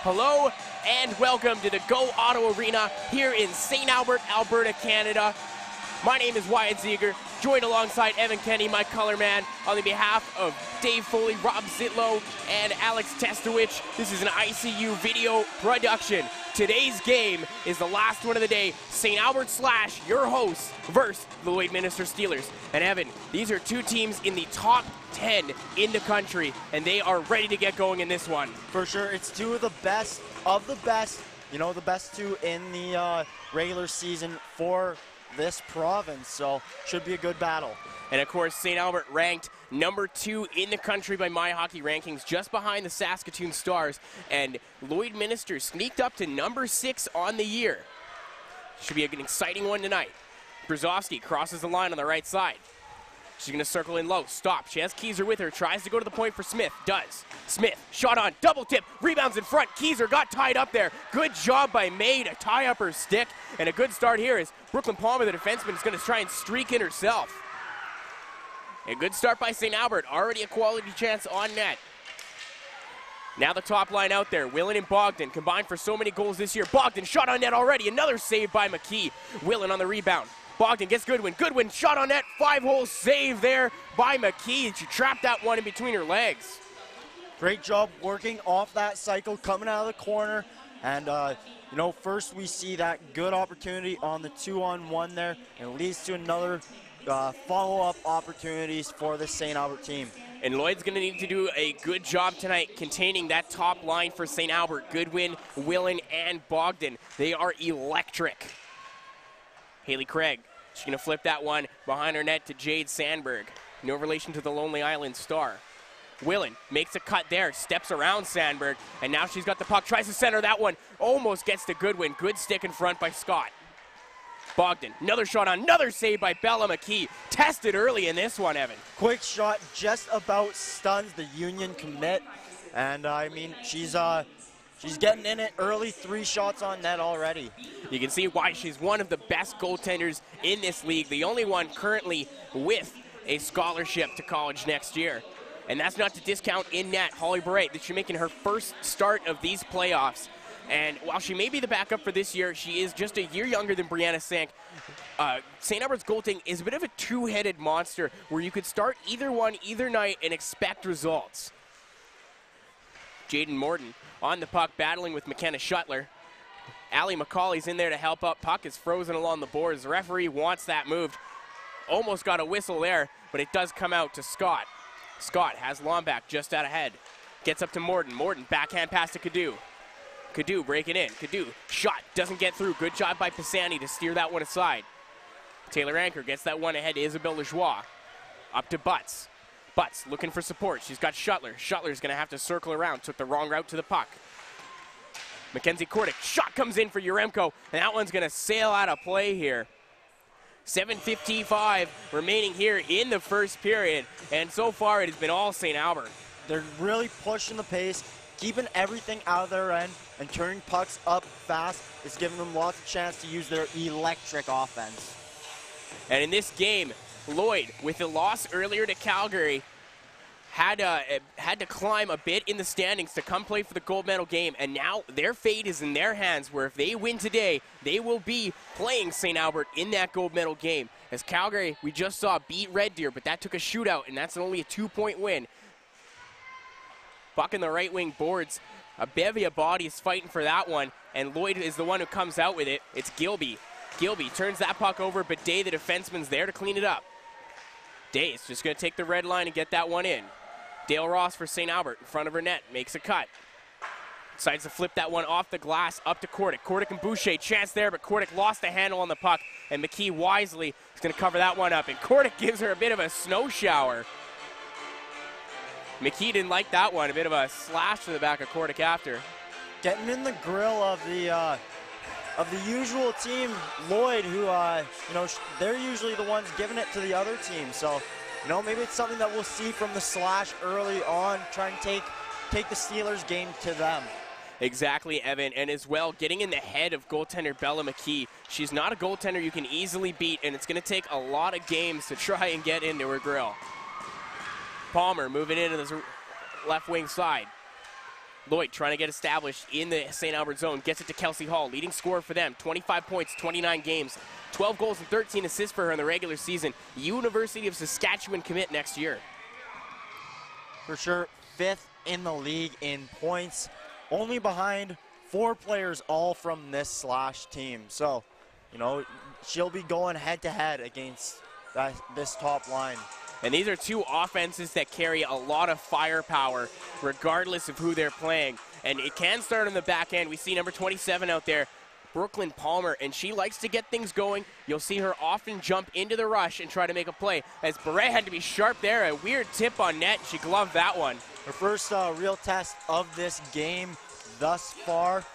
Hello and welcome to the Go Auto Arena here in St. Albert, Alberta, Canada. My name is Wyatt Ziegler, joined alongside Evan Kenny, my color man, on the behalf of Dave Foley, Rob Zitlow, and Alex Testowich. This is an ICU video production. Today's game is the last one of the day. St. Albert / your hosts versus the Lloydminster Steelers. And Evan, these are two teams in the top 10 in the country, and they are ready to get going in this one. For sure, it's two of the best of the best, you know, the best two in the regular season for this province, so should be a good battle. And of course, St. Albert ranked number 2 in the country by My Hockey Rankings, just behind the Saskatoon Stars, and Lloydminster sneaked up to number 6 on the year. Should be an exciting one tonight. Brzozowski crosses the line on the right side. She's going to circle in low, stop. She has Keyser with her, tries to go to the point for Smith, does. Smith, shot on, double tip, rebounds in front. Keyser got tied up there. Good job by May to tie up her stick. And a good start here is Brooklyn Palmer, the defenseman, is going to try and streak in herself. A good start by St. Albert, already a quality chance on net. Now the top line out there, Willen and Bogdan combined for so many goals this year. Bogdan shot on net already, another save by McKee. Willen on the rebound. Bogdan gets Goodwin. Goodwin shot on net. 5-hole save there by McKee. She trapped that one in between her legs. Great job working off that cycle, coming out of the corner. And, you know, first we see that good opportunity on the 2-on-1 there. And it leads to another follow-up opportunities for the St. Albert team. And Lloyd's going to need to do a good job tonight containing that top line for St. Albert. Goodwin, Willen, and Bogdan. They are electric. Haley Craig, she's going to flip that one behind her net to Jade Sandberg. No relation to the Lonely Island star. Willen makes a cut there, steps around Sandberg, and now she's got the puck, tries to center that one, almost gets to Goodwin. Good stick in front by Scott. Bogdan, another shot on, another save by Bella McKee. Tested early in this one, Evan. Quick shot just about stuns the Union commit. And, I mean, she's getting in it early, 3 shots on net already. You can see why she's one of the best goaltenders in this league, the only one currently with a scholarship to college next year. And that's not to discount in net Holly Barrett, that she's making her first start of these playoffs. And while she may be the backup for this year, she is just a year younger than Brianna Sank. St. Albert's goaltending is a bit of a two-headed monster where you could start either one either night and expect results. Jaden Morton on the puck, battling with McKenna Shuttler. Allie McCauley's in there to help up. Puck is frozen along the boards. The referee wants that moved. Almost got a whistle there, but it does come out to Scott. Scott has Lomback just out ahead. Gets up to Morton. Morton, backhand pass to Cadu. Cadu breaking in. Cadu, shot, doesn't get through. Good job by Pisani to steer that one aside. Taylor Anchor gets that one ahead to Isabelle Lajoie. Up to Butts. Butts looking for support. She's got Shuttler. Shuttler's going to have to circle around. Took the wrong route to the puck. Mackenzie Kordick. Shot comes in for Yaremko, and that one's going to sail out of play here. 7:55 remaining here in the first period, and so far it has been all St. Albert. They're really pushing the pace, keeping everything out of their end, and turning pucks up fast. It's giving them lots of chance to use their electric offense. And in this game, Lloyd, with the loss earlier to Calgary, had to climb a bit in the standings to come play for the gold medal game, and now their fate is in their hands, where if they win today, they will be playing St. Albert in that gold medal game. As Calgary, we just saw, beat Red Deer, but that took a shootout, and that's only a 2-point win. Buck in the right wing boards. A bevy of bodies fighting for that one, and Lloyd is the one who comes out with it. It's Gilby. Gilby turns that puck over, but Day, the defenseman's there to clean it up. Day is just going to take the red line and get that one in. Dale Ross for St. Albert in front of her net, makes a cut. Decides to flip that one off the glass up to Kordick. Kordick and Boucher, chance there, but Kordick lost the handle on the puck, and McKee wisely is going to cover that one up, and Kordick gives her a bit of a snow shower. McKee didn't like that one, a bit of a slash to the back of Kordick after. Getting in the grill of the usual team, Lloyd, who, you know, they're usually the ones giving it to the other team, so, you know, maybe it's something that we'll see from the slash early on, try and take the Steelers game to them. Exactly, Evan, and as well, getting in the head of goaltender Bella McKee. She's not a goaltender you can easily beat, and it's going to take a lot of games to try and get into her grill. Palmer moving into the left wing side. Lloyd trying to get established in the St. Albert zone. Gets it to Kelsey Hall, leading scorer for them. 25 points, 29 games. 12 goals and 13 assists for her in the regular season. University of Saskatchewan commit next year. For sure, 5th in the league in points. Only behind 4 players all from this Slash team. So, you know, she'll be going head-to-head against this top line. And these are 2 offenses that carry a lot of firepower regardless of who they're playing. And it can start on the back end. We see number 27 out there, Brooklyn Palmer, and she likes to get things going. You'll see her often jump into the rush and try to make a play. As Barrett had to be sharp there, a weird tip on net. She gloved that one. Her first real test of this game thus far.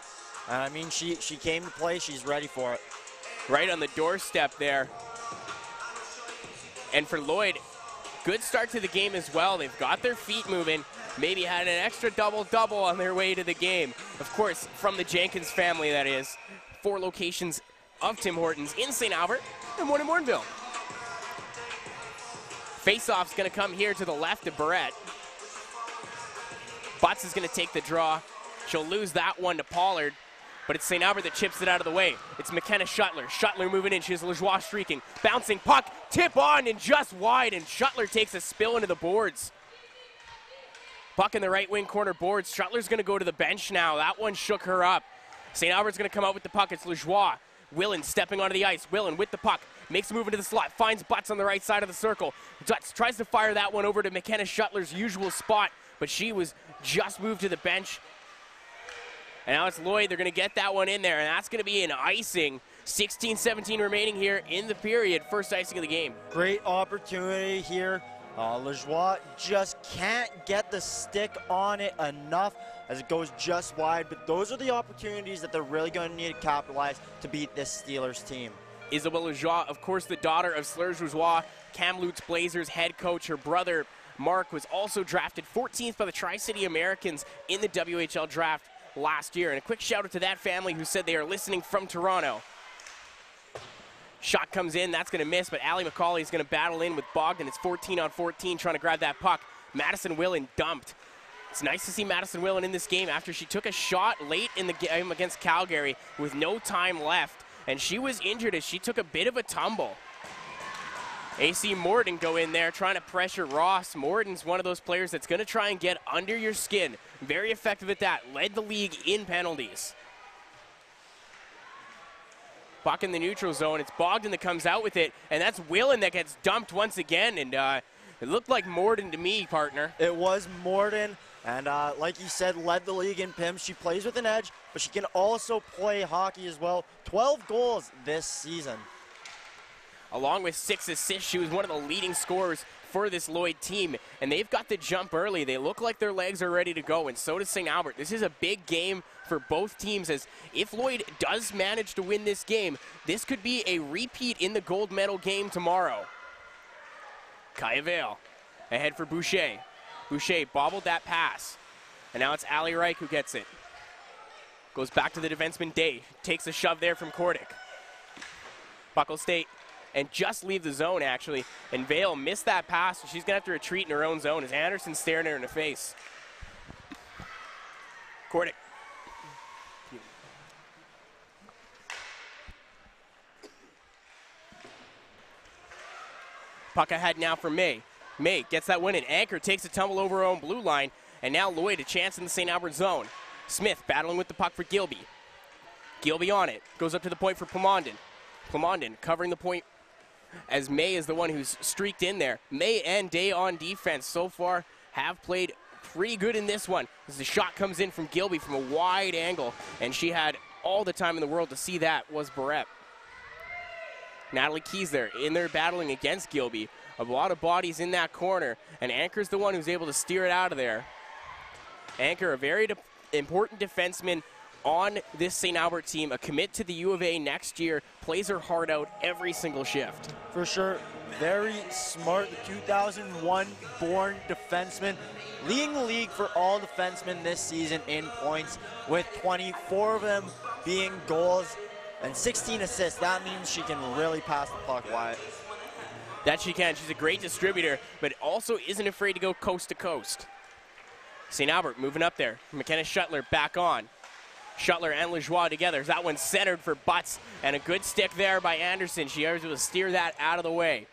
I mean, she came to play. She's ready for it. Right on the doorstep there. And for Lloyd, good start to the game as well. They've got their feet moving. Maybe had an extra double-double on their way to the game. Of course, from the Jenkins family, that is. 4 locations of Tim Hortons in St. Albert and 1 in Mornville. Face-off's going to come here to the left of Barrett. Butts is going to take the draw. She'll lose that one to Pollard, but it's St. Albert that chips it out of the way. It's McKenna Shuttler. Shuttler moving in. She has Lajoie streaking. Bouncing puck. Tip on and just wide, and Shuttler takes a spill into the boards. Puck in the right wing corner boards. Shuttler's going to go to the bench now. That one shook her up. St. Albert's going to come out with the puck. It's Lajoie. Willen stepping onto the ice. Willen with the puck. Makes a move into the slot. Finds Butts on the right side of the circle. Butts tries to fire that one over to McKenna Shuttler's usual spot, but she was just moved to the bench. And now it's Lloyd. They're going to get that one in there, and that's going to be an icing. 16-17 remaining here in the period. First icing of the game. Great opportunity here. Lajoie just can't get the stick on it enough as it goes just wide, but those are the opportunities that they're really going to need to capitalize to beat this Steelers team. Isabelle Lajoie, of course, the daughter of Slurs Lajoie, Kamloops Blazers head coach. Her brother, Mark, was also drafted 14th by the Tri-City Americans in the WHL draft last year. And a quick shout out to that family who said they are listening from Toronto. Shot comes in, that's going to miss, but Allie McCauley is going to battle in with Bogdan. It's 14-on-14 trying to grab that puck. Madison Willen dumped. It's nice to see Madison Willen in this game after she took a shot late in the game against Calgary with no time left, and she was injured as she took a bit of a tumble. AC Morden go in there trying to pressure Ross. Morden's one of those players that's going to try and get under your skin. Very effective at that. Led the league in penalties. Puck in the neutral zone. It's Bogdan that comes out with it, and that's Willen that gets dumped once again. And it looked like Morden to me, partner. It was Morden, and like you said, led the league in PIMS. She plays with an edge, but she can also play hockey as well. 12 goals this season. Along with 6 assists, she was one of the leading scorers for this Lloyd team, and they've got the jump early. They look like their legs are ready to go, and so does St. Albert. This is a big game for both teams, as if Lloyd does manage to win this game, this could be a repeat in the gold medal game tomorrow. Kaya Vale ahead for Boucher. Boucher bobbled that pass, and now it's Ali Reich who gets it. Goes back to the defenseman Day, takes a shove there from Kordic. Buckle State and just leave the zone, actually. And Vale missed that pass, so she's going to have to retreat in her own zone as Anderson's staring her in the face. Kordic. Puck ahead now for May. May gets that win, and Anchor takes a tumble over her own blue line, and now Lloyd a chance in the St. Albert zone. Smith battling with the puck for Gilby. Gilby on it. Goes up to the point for Plamondon. Plamondon covering the point as May is the one who's streaked in there. May and Day on defense so far have played pretty good in this one, as the shot comes in from Gilby from a wide angle, and she had all the time in the world to see that was Barrett. Natalie Keys there in there battling against Gilby. A lot of bodies in that corner, and Anchor's the one who's able to steer it out of there. Anchor, a very important defenseman on this St. Albert team, a commit to the U of A next year, plays her heart out every single shift. For sure, very smart, the 2001 born defenseman, leading the league for all defensemen this season in points, with 24 of them being goals and 16 assists. That means she can really pass the puck wide. That she can. She's a great distributor, but also isn't afraid to go coast to coast. St. Albert moving up there. McKenna Shuttler back on. Shuttler and Lajoie together. That one's centered for Butts, and a good stick there by Anderson. She was able to steer that out of the way.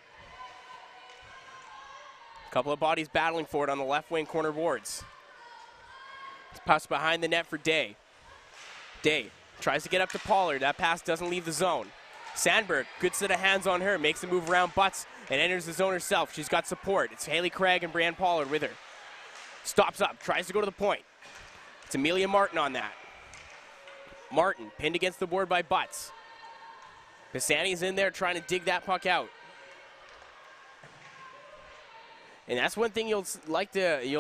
A couple of bodies battling for it on the left wing corner boards. It's passed behind the net for Day. Day tries to get up to Pollard. That pass doesn't leave the zone. Sandberg, good set of hands on her, makes a move around Butts and enters the zone herself. She's got support. It's Haley Craig and Brianne Pollard with her. Stops up, tries to go to the point. It's Amelia Martin on that. Martin pinned against the board by Butts. Pisani's in there trying to dig that puck out. And that's one thing you'll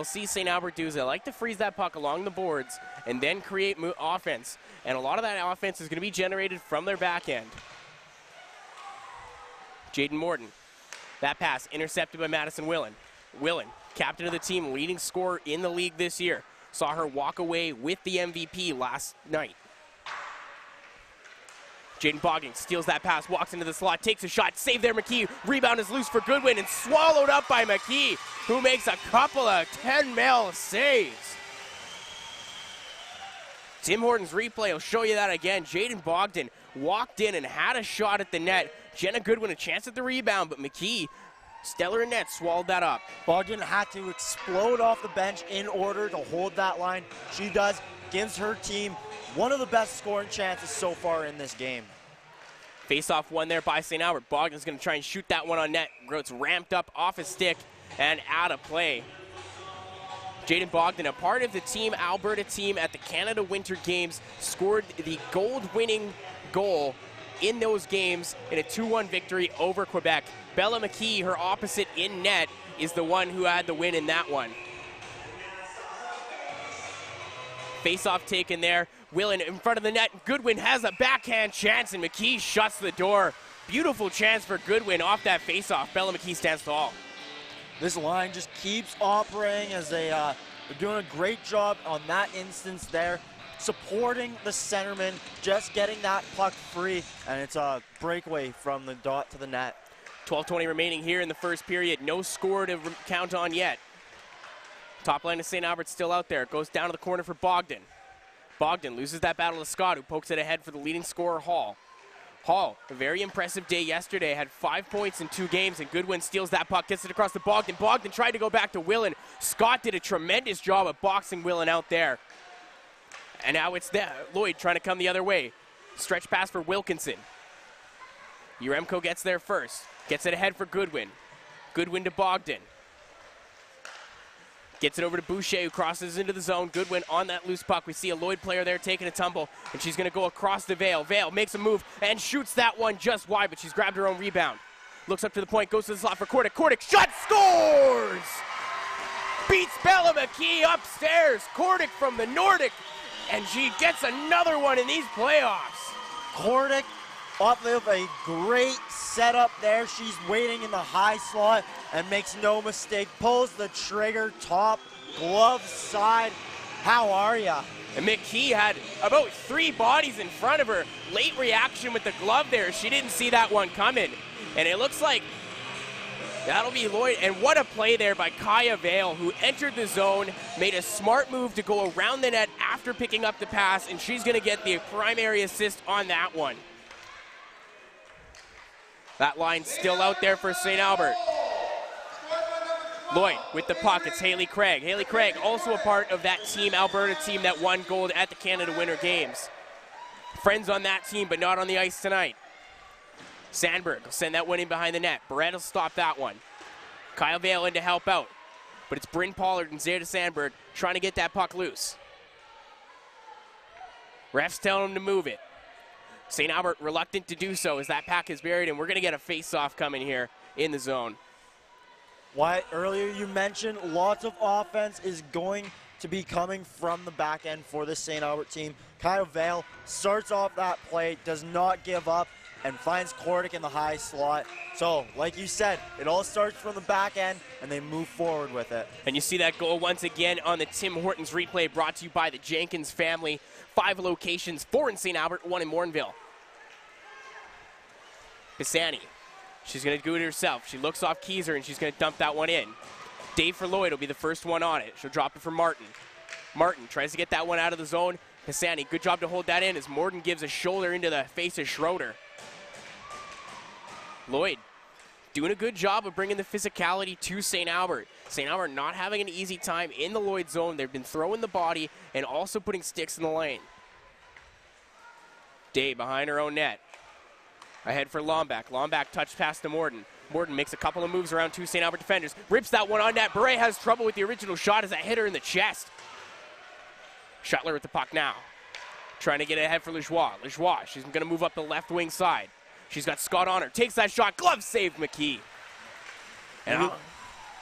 see St. Albert do is they like to freeze that puck along the boards and then create offense. And a lot of that offense is going to be generated from their back end. Jaden Morton. That pass intercepted by Madison Willen. Willen, captain of the team, leading scorer in the league this year. Saw her walk away with the MVP last night. Jaden Bogdan steals that pass, walks into the slot, takes a shot, save there McKee. Rebound is loose for Goodwin and swallowed up by McKee, who makes a couple of 10-mil saves. Tim Horton's replay will show you that again. Jaden Bogdan walked in and had a shot at the net. Jenna Goodwin a chance at the rebound, but McKee, stellar in net, swallowed that up. Bogdan had to explode off the bench in order to hold that line. She does, gives her team one of the best scoring chances so far in this game. Face-off one there by St. Albert. Bogdan's going to try and shoot that one on net. It's ramped up off his stick and out of play. Jaden Bogdan, a part of the Team Alberta team at the Canada Winter Games, scored the gold-winning goal in those games in a 2-1 victory over Quebec. Bella McKee, her opposite in net, is the one who had the win in that one. Face-off taken there. Willen in front of the net. Goodwin has a backhand chance, and McKee shuts the door. Beautiful chance for Goodwin off that face-off. Bella McKee stands tall. This line just keeps operating as they're doing a great job on that instance there, supporting the centerman, just getting that puck free, and it's a breakaway from the dot to the net. 12:20 remaining here in the first period. No score to count on yet. Top line of St. Albert still out there. It goes down to the corner for Bogdan. Bogdan loses that battle to Scott, who pokes it ahead for the leading scorer, Hall. Hall, a very impressive day yesterday, had 5 points in 2 games, and Goodwin steals that puck, gets it across to Bogdan. Bogdan tried to go back to Willen. Scott did a tremendous job of boxing Willen out there. And now it's Lloyd trying to come the other way. Stretch pass for Wilkinson. Uremko gets there first. Gets it ahead for Goodwin. Goodwin to Bogdan. Gets it over to Boucher, who crosses into the zone. Goodwin on that loose puck. We see a Lloyd player there taking a tumble, and she's going to go across the Vale. Vale makes a move and shoots that one just wide, but she's grabbed her own rebound. Looks up to the point, goes to the slot for Kordic. Kordic, shot, scores! Beats Bella McKee upstairs. Kordic from the Nordic, and she gets another one in these playoffs. Kordic off of a great setup there. She's waiting in the high slot and makes no mistake. Pulls the trigger, top glove side. How are ya? And McKee had about 3 bodies in front of her. Late reaction with the glove there. She didn't see that one coming. And it looks like that'll be Lloyd. And what a play there by Kaya Vale, who entered the zone, made a smart move to go around the net after picking up the pass, and she's going to get the primary assist on that one. That line still out there for St. Albert. Lloyd with the puck. It's Haley Craig. Haley Craig also a part of that Team Alberta team that won gold at the Canada Winter Games. Friends on that team, but not on the ice tonight. Sandberg will send that one in behind the net. Barrett will stop that one. Kyle Vale in to help out. But it's Bryn Pollard and Zayda Sandberg trying to get that puck loose. Refs telling him to move it. St. Albert reluctant to do so as that pack is buried, and we're going to get a face-off coming here in the zone. Wyatt, earlier you mentioned lots of offense is going to be coming from the back end for this St. Albert team. Kyle Vale starts off that play, does not give up, and finds Kordic in the high slot. So, like you said, it all starts from the back end, and they move forward with it. And you see that goal once again on the Tim Hortons replay, brought to you by the Jenkins family. 5 locations, 4 in St. Albert, 1 in Morinville. Pisani, she's going to do it herself. She looks off Keyser, and she's going to dump that one in. Dave for Lloyd will be the first one on it. She'll drop it for Martin. Martin tries to get that one out of the zone. Pisani, good job to hold that in as Morton gives a shoulder into the face of Schroeder. Lloyd doing a good job of bringing the physicality to St. Albert. St. Albert not having an easy time in the Lloyd zone. They've been throwing the body and also putting sticks in the lane. Day behind her own net. Ahead for Lombak. Lombak touch pass to Morton. Morton makes a couple of moves around two St. Albert defenders. Rips that one on net. Beret has trouble with the original shot as that hit her in the chest. Shuttler with the puck now. Trying to get ahead for Lajoie. Lajoie, she's going to move up the left wing side. She's got Scott on her. Takes that shot. Glove save McKee. And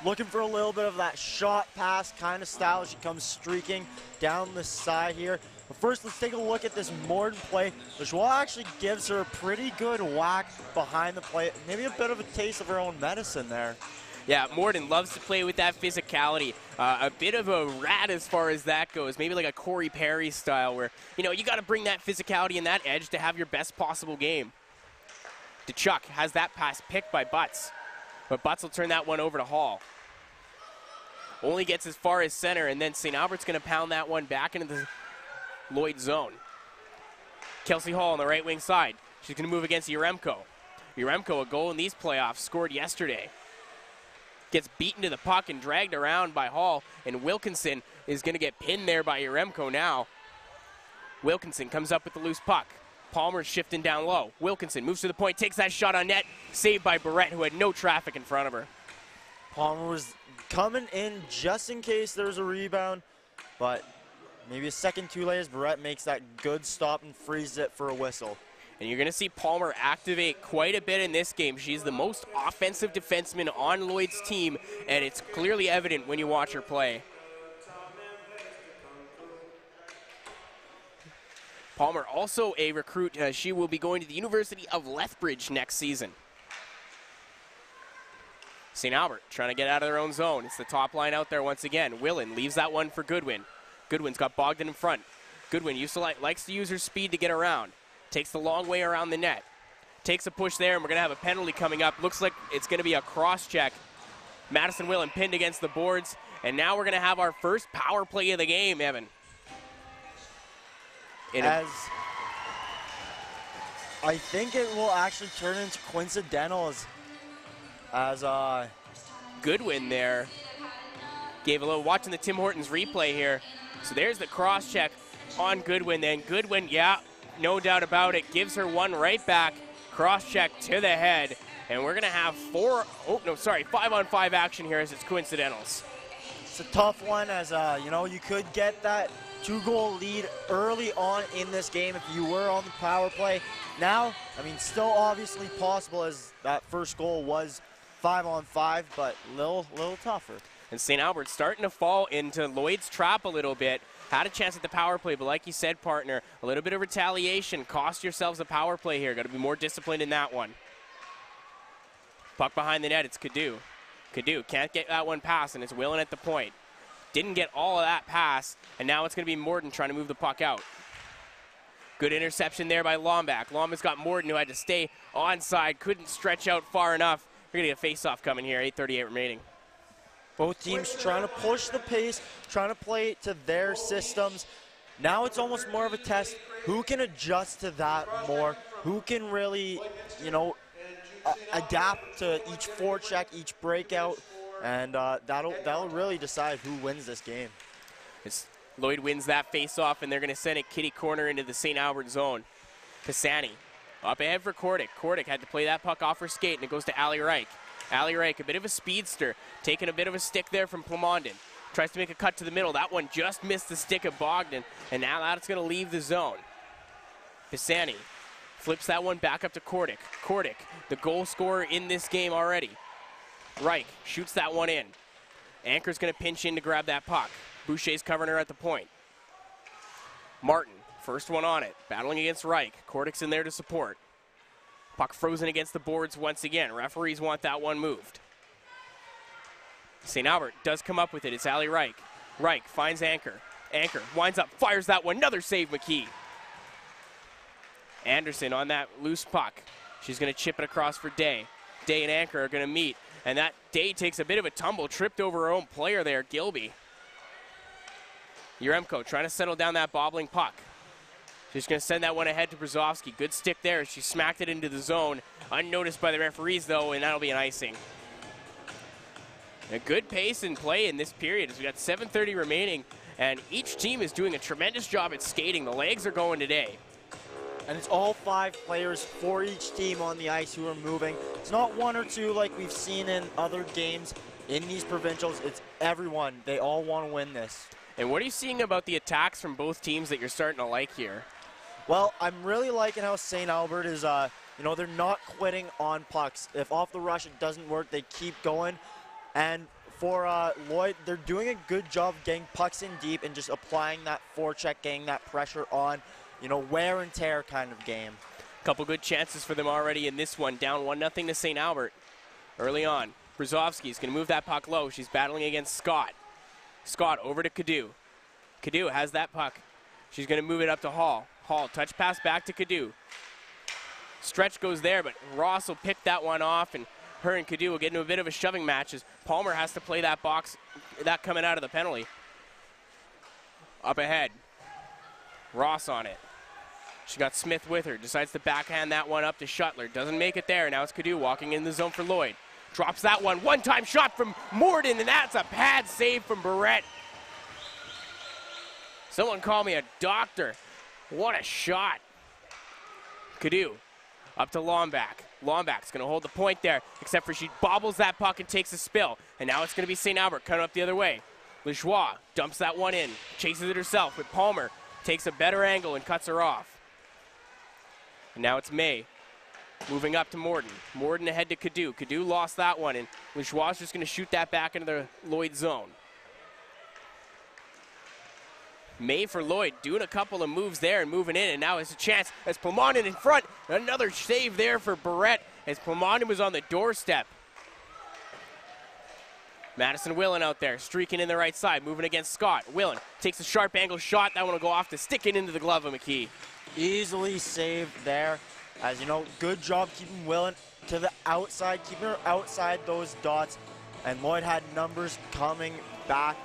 looking for a little bit of that shot pass kind of style. She comes streaking down the side here. But first, let's take a look at this Morton play. Lajoie actually gives her a pretty good whack behind the plate. Maybe a bit of a taste of her own medicine there. Yeah, Morton loves to play with that physicality. A bit of a rat as far as that goes. Maybe like a Corey Perry style where, you know, you got to bring that physicality and that edge to have your best possible game. DeChuck has that pass picked by Butts. But Butts will turn that one over to Hall. Only gets as far as center, and then St. Albert's going to pound that one back into the Lloyd zone. Kelsey Hall on the right wing side. She's going to move against Yaremko. Yaremko, a goal in these playoffs, scored yesterday. Gets beaten to the puck and dragged around by Hall, and Wilkinson is going to get pinned there by Yaremko now. Wilkinson comes up with the loose puck. Palmer's shifting down low. Wilkinson moves to the point, takes that shot on net, saved by Barrett, who had no traffic in front of her. Palmer was coming in just in case there was a rebound, but maybe a second too late as Barrett makes that good stop and freezes it for a whistle. And you're going to see Palmer activate quite a bit in this game. She's the most offensive defenseman on Lloyd's team, and it's clearly evident when you watch her play. Palmer also a recruit. She will be going to the University of Lethbridge next season. St. Albert trying to get out of their own zone. It's the top line out there once again. Willen leaves that one for Goodwin. Goodwin's got Bogdan in front. Goodwin likes to use her speed to get around. Takes the long way around the net. Takes a push there, and we're going to have a penalty coming up. Looks like it's going to be a cross-check. Madison Willen pinned against the boards, and now we're going to have our first power play of the game, Evan. As I think it will actually turn into coincidental as Goodwin there gave a little, watching the Tim Hortons replay here. So there's the cross-check on Goodwin. Then Goodwin, yeah, no doubt about it, gives her one right back. Cross-check to the head. And we're going to have 5-on-5 action here as it's coincidentals. It's a tough one as, you know, you could get that two-goal lead early on in this game if you were on the power play. Now, I mean, still obviously possible as that first goal was 5-on-5, but a little tougher. And St. Albert's starting to fall into Lloyd's trap a little bit. Had a chance at the power play, but like you said, partner, a little bit of retaliation. Cost yourselves a power play here. Got to be more disciplined in that one. Puck behind the net, it's Cadu. Cadu can't get that one past, and it's Willen at the point. Didn't get all of that pass, and now it's going to be Morton trying to move the puck out. Good interception there by Lombak. Lombak's got Morton, who had to stay onside, couldn't stretch out far enough. We're going to get a face-off coming here, 8:38 remaining. Both teams trying to push the pace, trying to play to their systems. Now it's almost more of a test. Who can adjust to that more? Who can really, you know, adapt to each forecheck, each breakout? And that'll really decide who wins this game. Lloyd wins that face-off, and they're going to send it kitty corner into the St. Albert zone. Pisani up ahead for Kordic. Kordic had to play that puck off her skate, and it goes to Ali Reich. Ali Reich, a bit of a speedster, taking a bit of a stick there from Plamondon. Tries to make a cut to the middle. That one just missed the stick of Bogdan, and now that's going to leave the zone. Pisani flips that one back up to Kordic. Kordic, the goal scorer in this game already. Reich shoots that one in. Anchor's going to pinch in to grab that puck. Boucher's covering her at the point. Martin, first one on it, battling against Reich. Kordic's in there to support. Puck frozen against the boards once again. Referees want that one moved. St. Albert does come up with it. It's Ali Reich. Reich finds Anchor. Anchor winds up, fires that one. Another save, McKee. Anderson on that loose puck. She's going to chip it across for Day. Day and Anchor are going to meet. And that Day takes a bit of a tumble, tripped over her own player there, Gilby. Yaremko trying to settle down that bobbling puck. She's going to send that one ahead to Brzezowski. Good stick there. She smacked it into the zone. Unnoticed by the referees, though, and that'll be an icing. A good pace and play in this period as we got 7:30 remaining, and each team is doing a tremendous job at skating. The legs are going today. And it's all 5 players for each team on the ice who are moving. It's not 1 or 2 like we've seen in other games in these provincials. It's everyone. They all want to win this. And what are you seeing about the attacks from both teams that you're starting to like here? Well, I'm really liking how St. Albert is, they're not quitting on pucks. If off the rush it doesn't work, they keep going. And for Lloyd, they're doing a good job getting pucks in deep and just applying that forecheck, getting that pressure on, wear and tear kind of game. Couple good chances for them already in this one. Down 1-0 to St. Albert early on. Brzezowski's going to move that puck low. She's battling against Scott. Scott over to Cadu. Cadu has that puck. She's going to move it up to Hall. Hall, touch pass back to Cadu. Stretch goes there, but Ross will pick that one off, and her and Cadu will get into a bit of a shoving match as Palmer has to play that box, that coming out of the penalty. Up ahead. Ross on it. She got Smith with her. Decides to backhand that one up to Shuttler. Doesn't make it there. Now it's Cadu walking in the zone for Lloyd. Drops that one. One-time shot from Morden, and that's a pad save from Barrett. Someone call me a doctor. What a shot. Cadu up to Lomback. Lomback's going to hold the point there, except for she bobbles that puck and takes a spill. And now it's going to be St. Albert coming up the other way. Lejoie dumps that one in, chases it herself, but Palmer takes a better angle and cuts her off. And now it's May moving up to Morden. Morden ahead to Cadu. Cadu lost that one, and Lejoie's just going to shoot that back into the Lloyd zone. May for Lloyd doing a couple of moves there and moving in, and now it's a chance as Plomonden in front. Another save there for Barrett as Plomonden was on the doorstep. Madison Willen out there, streaking in the right side, moving against Scott. Willen takes a sharp angle shot. That one will go off to stick it into the glove of McKee. Easily saved there. As good job keeping Willen to the outside, keeping her outside those dots. And Lloyd had numbers coming back.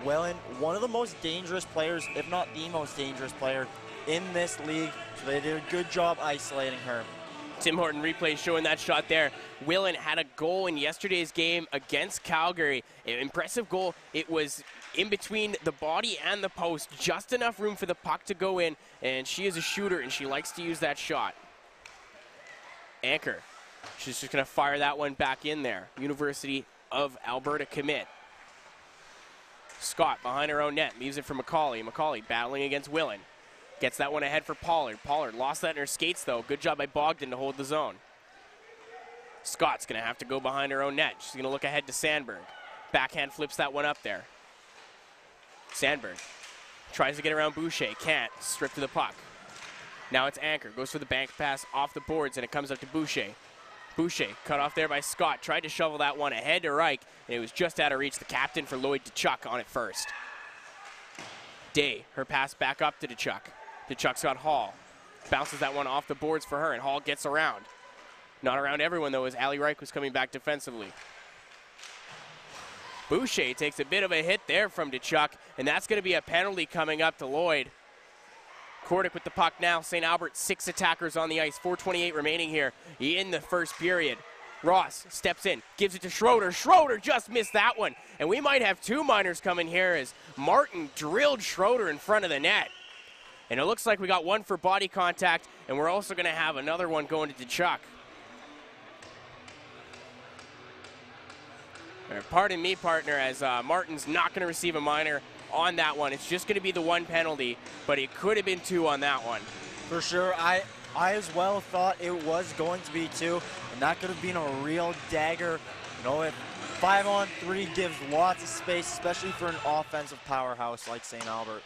Willen, one of the most dangerous players, if not the most dangerous player in this league. So they did a good job isolating her. Tim Horton replay showing that shot there. Willen had a goal in yesterday's game against Calgary. An impressive goal. It was in between the body and the post. Just enough room for the puck to go in. And she is a shooter, and she likes to use that shot. Anchor. She's just going to fire that one back in there. University of Alberta commit. Scott behind her own net. Leaves it for McCauley. McCauley battling against Willen. Gets that one ahead for Pollard. Pollard lost that in her skates, though. Good job by Bogdan to hold the zone. Scott's going to have to go behind her own net. She's going to look ahead to Sandberg. Backhand flips that one up there. Sandberg tries to get around Boucher. Can't. Stripped to the puck. Now it's Anchor. Goes for the bank pass off the boards, and it comes up to Boucher. Boucher cut off there by Scott. Tried to shovel that one ahead to Reich, and it was just out of reach. The captain for Lloyd, DeChuck, on it first. Day, her pass back up to DeChuck. DeChuck's got Hall. Bounces that one off the boards for her, and Hall gets around. Not around everyone, though, as Ali Reich was coming back defensively. Boucher takes a bit of a hit there from DeChuck, and that's going to be a penalty coming up to Lloyd. Kordick with the puck now. St. Albert, 6 attackers on the ice. 4:28 remaining here in the first period. Ross steps in, gives it to Schroeder. Schroeder just missed that one. And we might have 2 minors coming here as Martin drilled Schroeder in front of the net. And it looks like we got one for body contact, and we're also going to have another one going to DeChuck. Pardon me, partner, as Martin's not going to receive a minor on that one. It's just going to be the 1 penalty, but it could have been 2 on that one. For sure. I as well thought it was going to be 2, and that could have been a real dagger. If 5-on-3 gives lots of space, especially for an offensive powerhouse like St. Albert.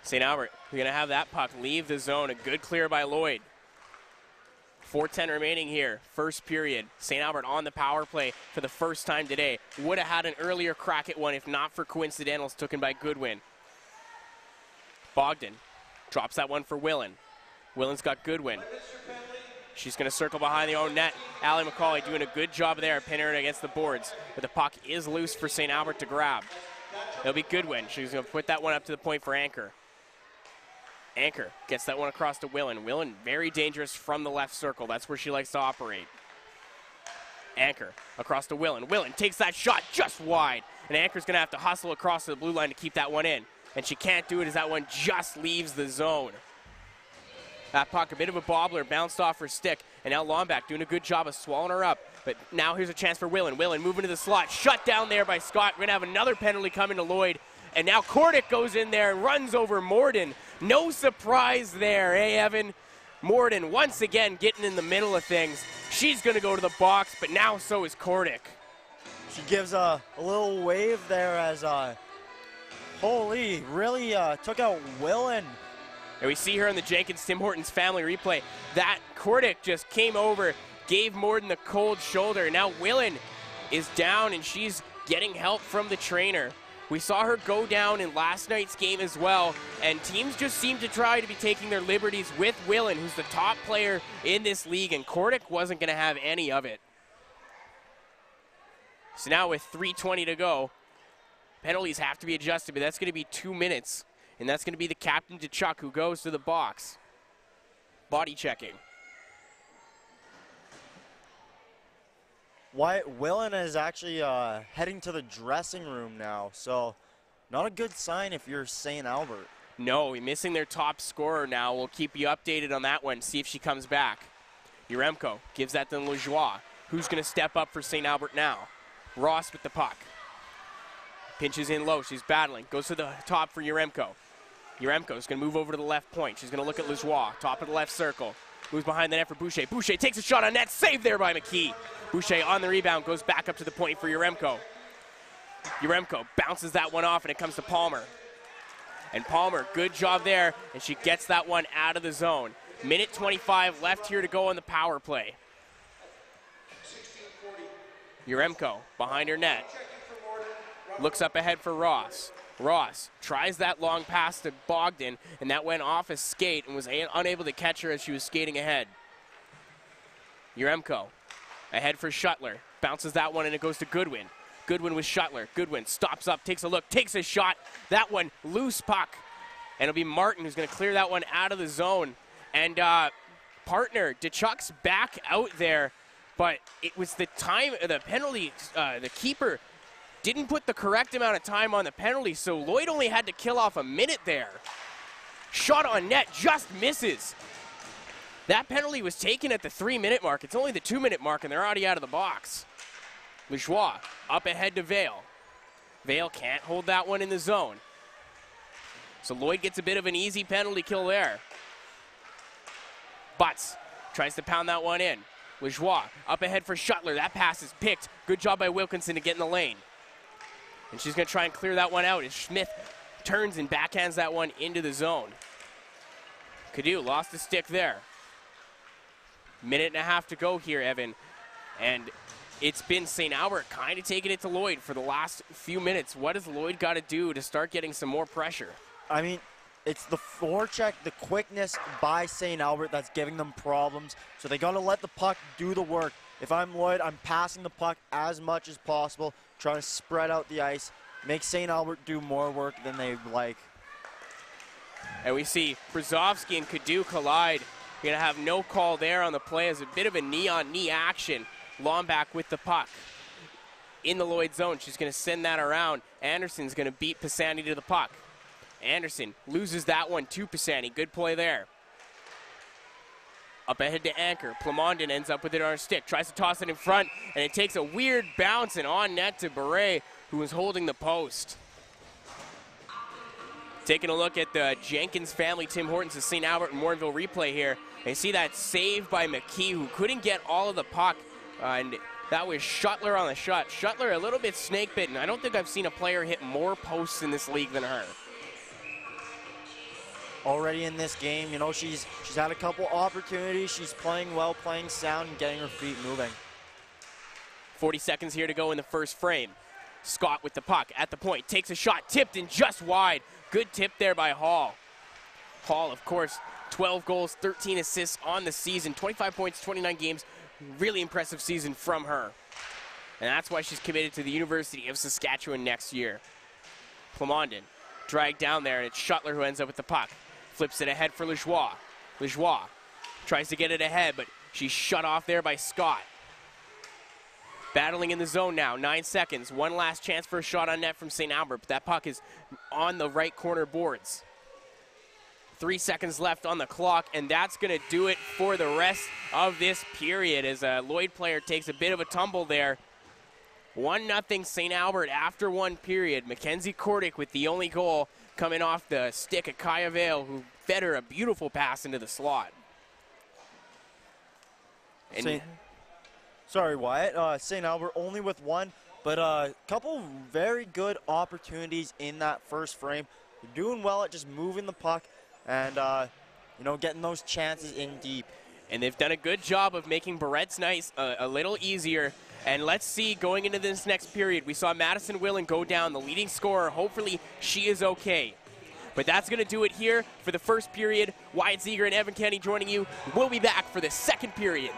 St. Albert, we're going to have that puck leave the zone. A good clear by Lloyd. 4:10 remaining here, first period. St. Albert on the power play for the first time today. Would have had an earlier crack at one if not for coincidentals taken by Goodwin. Bogdan drops that one for Willen. Willen's got Goodwin. She's going to circle behind the own net. Allie McCauley doing a good job there, pinning her against the boards. But the puck is loose for St. Albert to grab. It'll be Goodwin. She's going to put that one up to the point for Anchor. Anchor gets that one across to Willen. Willen, very dangerous from the left circle. That's where she likes to operate. Anchor across to Willen. Willen takes that shot just wide. And Anchor's going to have to hustle across to the blue line to keep that one in. And she can't do it as that one just leaves the zone. That puck, a bit of a bobbler, bounced off her stick, and now Lomback doing a good job of swallowing her up. But now here's a chance for Willen. Willen moving to the slot, shut down there by Scott. We're going to have another penalty coming to Lloyd. And now Kordick goes in there and runs over Morden. No surprise there, eh, Evan? Morden once again getting in the middle of things. She's going to go to the box, but now so is Kordick. She gives a little wave there as, holy, really took out Willen. And we see her in the Jenkins-Tim Hortons family replay. That Kordick just came over, gave Morden the cold shoulder. Now Willen is down, and she's getting help from the trainer. We saw her go down in last night's game as well, and teams just seem to try to be taking their liberties with Willen, who's the top player in this league, and Kordick wasn't going to have any of it. So now with 3:20 to go, penalties have to be adjusted, but that's going to be 2 minutes. And that's going to be the captain, DeChuck, who goes to the box. Body checking. Wyatt Willen is actually heading to the dressing room now, so not a good sign if you're St. Albert. No, missing their top scorer now. We'll keep you updated on that one, see if she comes back. Yaremko gives that to Lajoie. Who's going to step up for St. Albert now? Ross with the puck. Pinches in low. She's battling. Goes to the top for Yaremko. Yaremko's going to move over to the left point. She's going to look at Lajoie, top of the left circle. Moves behind the net for Boucher. Boucher takes a shot on net. Saved there by McKee. Boucher on the rebound. Goes back up to the point for Yaremko. Yaremko bounces that one off, and it comes to Palmer. And Palmer, good job there, and she gets that one out of the zone. Minute 25 left here to go on the power play. Yaremko behind her net. Looks up ahead for Ross. Ross tries that long pass to Bogdan, and that went off his skate and was unable to catch her as she was skating ahead. Yaremko ahead for Shuttler. Bounces that one, and it goes to Goodwin. Goodwin with Shuttler. Goodwin stops up, takes a look, takes a shot. That one, loose puck. And it'll be Martin who's going to clear that one out of the zone. And partner, DeChuck's back out there, but it was the time, the penalty, the keeper didn't put the correct amount of time on the penalty, so Lloyd only had to kill off a minute there. Shot on net, just misses. That penalty was taken at the 3-minute mark. It's only the 2-minute mark, and they're already out of the box. Lajoie up ahead to Vale. Vale can't hold that one in the zone. So Lloyd gets a bit of an easy penalty kill there. Butts tries to pound that one in. Lajoie up ahead for Shuttler. That pass is picked. Good job by Wilkinson to get in the lane. And she's going to try and clear that one out as Smith turns and backhands that one into the zone. Cadieux lost the stick there. Minute and a half to go here, Evan. And it's been St. Albert kind of taking it to Lloyd for the last few minutes. What has Lloyd got to do to start getting some more pressure? I mean, it's the forecheck, the quickness by St. Albert that's giving them problems. So they got to let the puck do the work. If I'm Lloyd, I'm passing the puck as much as possible, trying to spread out the ice, make St. Albert do more work than they like. And we see Brzozowski and Cadieux collide. You're going to have no call there on the play as a bit of a knee-on-knee action. Lomback with the puck in the Lloyd zone. She's going to send that around. Anderson's going to beat Pisani to the puck. Anderson loses that one to Pisani. Good play there. Up ahead to Anchor. Plamondon ends up with it on her stick. Tries to toss it in front, and it takes a weird bounce and on net to Beret, who was holding the post. Taking a look at the Jenkins family, Tim Hortons, the St. Albert and Morinville replay here. And you see that save by McKee, who couldn't get all of the puck. And that was Shuttler on the shot. Shuttler a little bit snake bitten. I don't think I've seen a player hit more posts in this league than her. Already in this game, you know, she's had a couple opportunities. She's playing well, playing sound, and getting her feet moving. 40 seconds here to go in the first frame. Scott with the puck at the point, takes a shot, tipped and just wide. Good tip there by Hall. Hall, of course, 12 goals, 13 assists on the season, 25 points, 29 games. Really impressive season from her. And that's why she's committed to the University of Saskatchewan next year. Plamondon dragged down there, and it's Shuttler who ends up with the puck. Flips it ahead for Lajoie. Lajoie tries to get it ahead, but she's shut off there by Scott. Battling in the zone now, 9 seconds. One last chance for a shot on net from St. Albert, but that puck is on the right corner boards. 3 seconds left on the clock, and that's going to do it for the rest of this period as a Lloyd player takes a bit of a tumble there. 1-0 St. Albert after one period. Mackenzie Kordick with the only goal coming off the stick of Kaya Vale, who fed her a beautiful pass into the slot. And sorry, Wyatt. St. Albert only with one, but a couple very good opportunities in that first frame. They're doing well at just moving the puck and, you know, getting those chances in deep. And they've done a good job of making Barrett's nights a little easier. And let's see, going into this next period, we saw Madison Willen go down, the leading scorer. Hopefully she is okay. But that's going to do it here for the first period. Wyatt Ziegler and Evan Kenny joining you. We'll be back for the second period.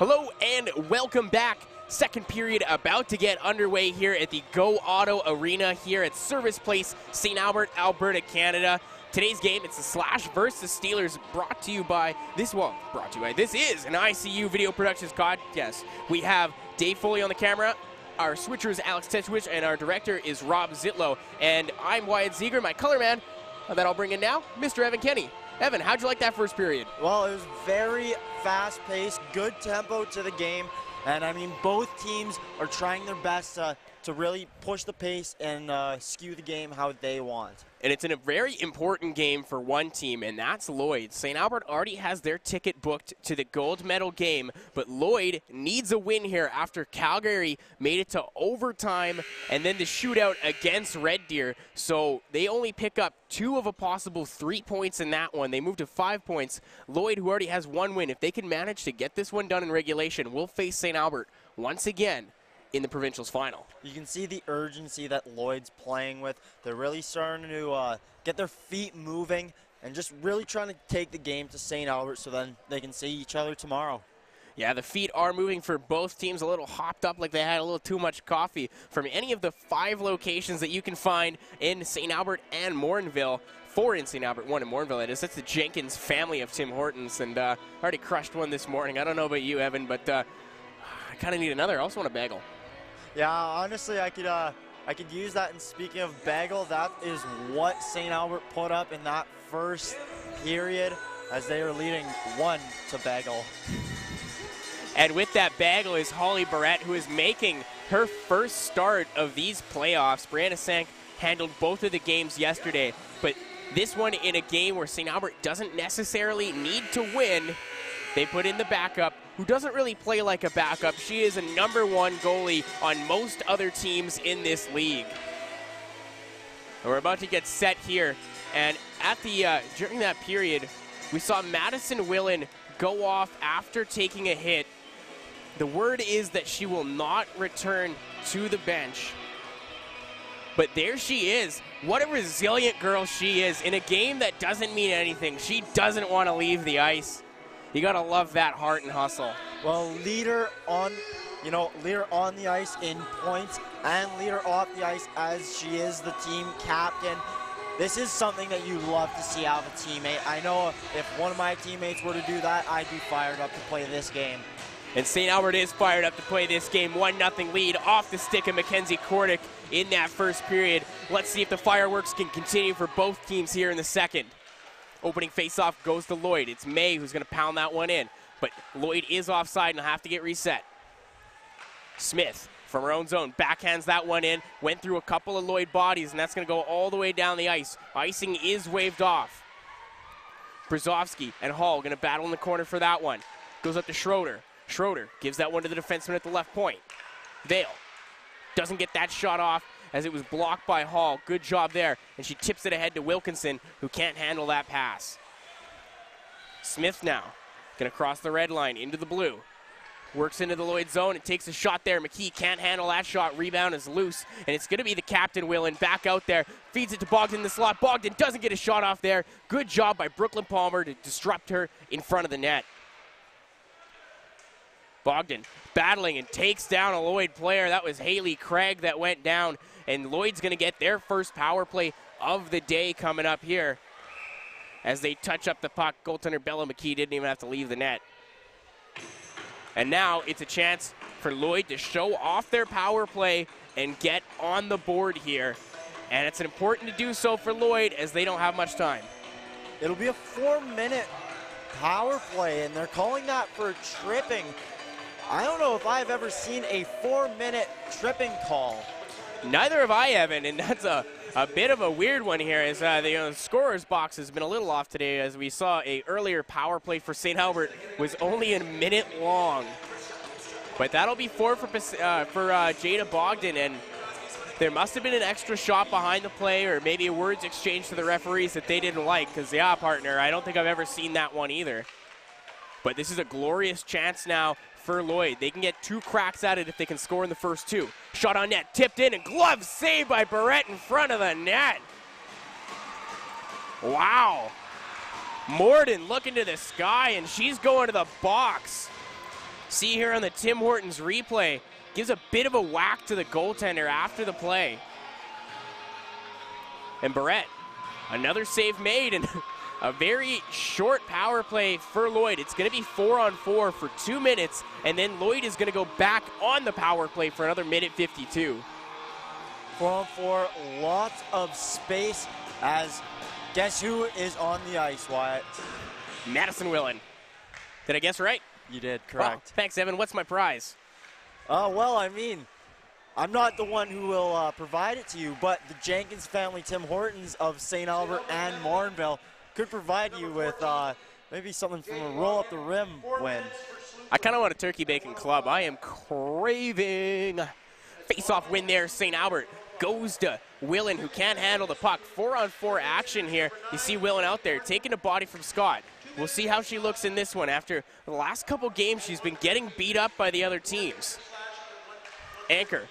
Hello and welcome back. Second period about to get underway here at the Go Auto Arena here at Servus Place, St. Albert, Alberta, Canada. Today's game, it's the Slash versus Steelers, brought to you by this is an ICU Video Productions podcast. We have Dave Foley on the camera, our switcher is Alex Tetchwich, and our director is Rob Zitlow. And I'm Wyatt Ziegler, my color man, that I'll bring in now, Mr. Evan Kenny. Evan, how'd you like that first period? Well, it was very fast-paced, good tempo to the game, and I mean, both teams are trying their best to really push the pace and skew the game how they want. And it's in a very important game for one team, and that's Lloyd. St. Albert already has their ticket booked to the gold medal game, but Lloyd needs a win here after Calgary made it to overtime and then the shootout against Red Deer. So they only pick up 2 of a possible 3 points in that one. They move to 5 points. Lloyd, who already has 1 win, if they can manage to get this one done in regulation, will face St. Albert once again in the Provincials final. You can see the urgency that Lloyd's playing with. They're really starting to get their feet moving and just really trying to take the game to St. Albert so then they can see each other tomorrow. Yeah, the feet are moving for both teams, a little hopped up like they had a little too much coffee from any of the 5 locations that you can find in St. Albert and Morinville. 4 in St. Albert, 1 in Morinville, that is. That's the Jenkins family of Tim Hortons, and already crushed one this morning. I don't know about you, Evan, but I kind of need another. I also want a bagel. Yeah, honestly, I could use that. And speaking of bagel, that is what St. Albert put up in that first period as they are leading 1 to bagel. And with that bagel is Holly Barrett, who is making her first start of these playoffs. Brianna Sank handled both of the games yesterday, but this one in a game where St. Albert doesn't necessarily need to win, they put in the backup, who doesn't really play like a backup. She is a #1 goalie on most other teams in this league. And we're about to get set here, and at the during that period, we saw Madison Willen go off after taking a hit. The word is that she will not return to the bench. But there she is. What a resilient girl she is in a game that doesn't mean anything. She doesn't want to leave the ice. You gotta love that heart and hustle. Well, leader on the ice in points and leader off the ice as she is the team captain. This is something that you love to see out of a teammate. I know if one of my teammates were to do that, I'd be fired up to play this game. And St. Albert is fired up to play this game. 1-0 lead off the stick of Mackenzie Kordick in that first period. Let's see if the fireworks can continue for both teams here in the second. Opening faceoff goes to Lloyd. It's May who's going to pound that one in. But Lloyd is offside and will have to get reset. Smith from her own zone backhands that one in. Went through a couple of Lloyd bodies, and that's going to go all the way down the ice. Icing is waved off. Brzozowski and Hall going to battle in the corner for that one. Goes up to Schroeder. Schroeder gives that one to the defenseman at the left point. Vale doesn't get that shot off as it was blocked by Hall. Good job there. And she tips it ahead to Wilkinson, who can't handle that pass. Smith now going to cross the red line into the blue. Works into the Lloyd zone. It takes a shot there. McKee can't handle that shot. Rebound is loose. And it's going to be the captain, Willen, back out there. Feeds it to Bogdan in the slot. Bogdan doesn't get a shot off there. Good job by Brooklyn Palmer to disrupt her in front of the net. Bogdan battling and takes down a Lloyd player. That was Haley Craig that went down. And Lloyd's going to get their first power play of the day coming up here. As they touch up the puck, goaltender Bella McKee didn't even have to leave the net. And now it's a chance for Lloyd to show off their power play and get on the board here. And it's important to do so for Lloyd as they don't have much time. It'll be a 4-minute power play, and they're calling that for tripping. I don't know if I've ever seen a 4-minute tripping call. Neither have I, Evan, and that's a bit of a weird one here as the scorer's box has been a little off today as we saw a earlier power play for St. Albert was only a minute long. But that'll be 4 for Jada Bogdan, and there must have been an extra shot behind the play or maybe a words exchange to the referees that they didn't like because, yeah, partner, I don't think I've ever seen that one either. But this is a glorious chance now for Lloyd. They can get 2 cracks at it if they can score in the first 2. Shot on net, tipped in, and glove saved by Barrett in front of the net. Wow. Morden looking to the sky, and she's going to the box. See here on the Tim Hortons replay, gives a bit of a whack to the goaltender after the play. And Barrett, another save made, and a very short power play for Lloyd. It's going to be 4-on-4 for 2 minutes, and then Lloyd is going to go back on the power play for another minute 52. 4-on-4, lots of space, as guess who is on the ice, Wyatt? Madison Willen. Did I guess right? You did, correct. Oh, thanks, Evan. What's my prize? Well, I mean, I'm not the one who will provide it to you, but the Jenkins family, Tim Hortons of St. Albert and Morinville, could provide you with maybe something from a roll-up-the-rim win. I kind of want a turkey bacon club. I am craving. Face-off win there, St. Albert goes to Willen, who can't handle the puck. 4-on-4 action here. You see Willen out there taking a body from Scott. We'll see how she looks in this one. After the last couple games, she's been getting beat up by the other teams. Anchor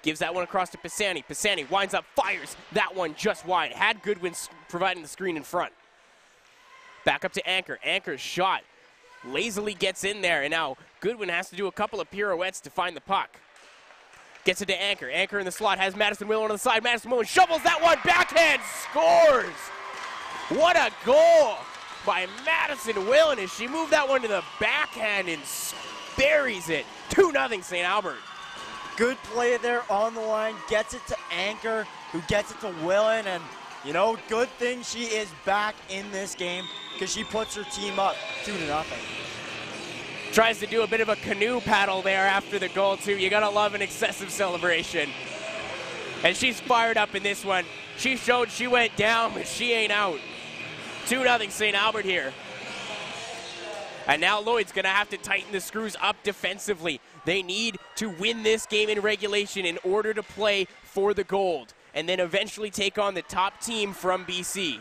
gives that one across to Pisani. Pisani winds up, fires that one just wide. Had Goodwin providing the screen in front. Back up to Anchor. Anchor's shot lazily gets in there, and now Goodwin has to do a couple of pirouettes to find the puck. Gets it to Anchor. Anchor in the slot has Madison Willen on the side. Madison Willen shovels that one, backhand, scores! What a goal by Madison Willen as she moved that one to the backhand and buries it. 2-0 St. Albert. Good play there on the line, gets it to Anchor, who gets it to Willen, and you know, good thing she is back in this game because she puts her team up 2-0. Tries to do a bit of a canoe paddle there after the goal too. You gotta love an excessive celebration. And she's fired up in this one. She showed she went down, but she ain't out. 2-0 St. Albert here. And now Lloyd's gonna have to tighten the screws up defensively. They need to win this game in regulation in order to play for the gold, and then eventually take on the top team from BC.